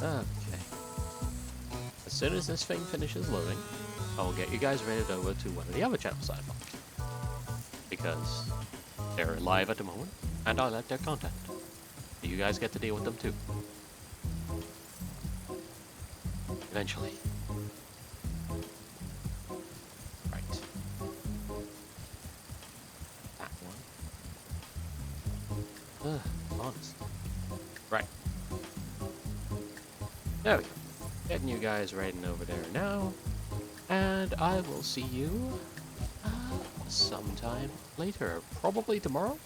Okay. As soon as this thing finishes loading, I will get you guys rated over to one of the other channels I've on. Because they're live at the moment, and I like their content. You guys get to deal with them too. Eventually. Right. That one. Honestly. Right. There we go. Getting you guys raiding over there now. And I will see you sometime later. Probably tomorrow.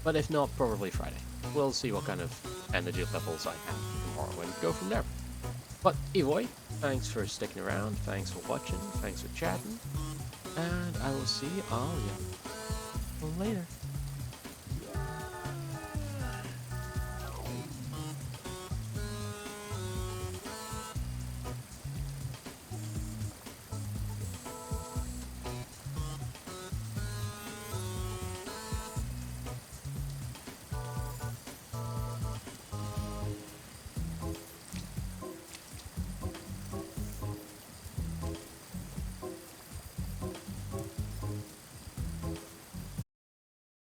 But if not, probably Friday. We'll see what kind of energy levels I have tomorrow and go from there. But either way, thanks for sticking around, thanks for watching, thanks for chatting, and I will see all of you later.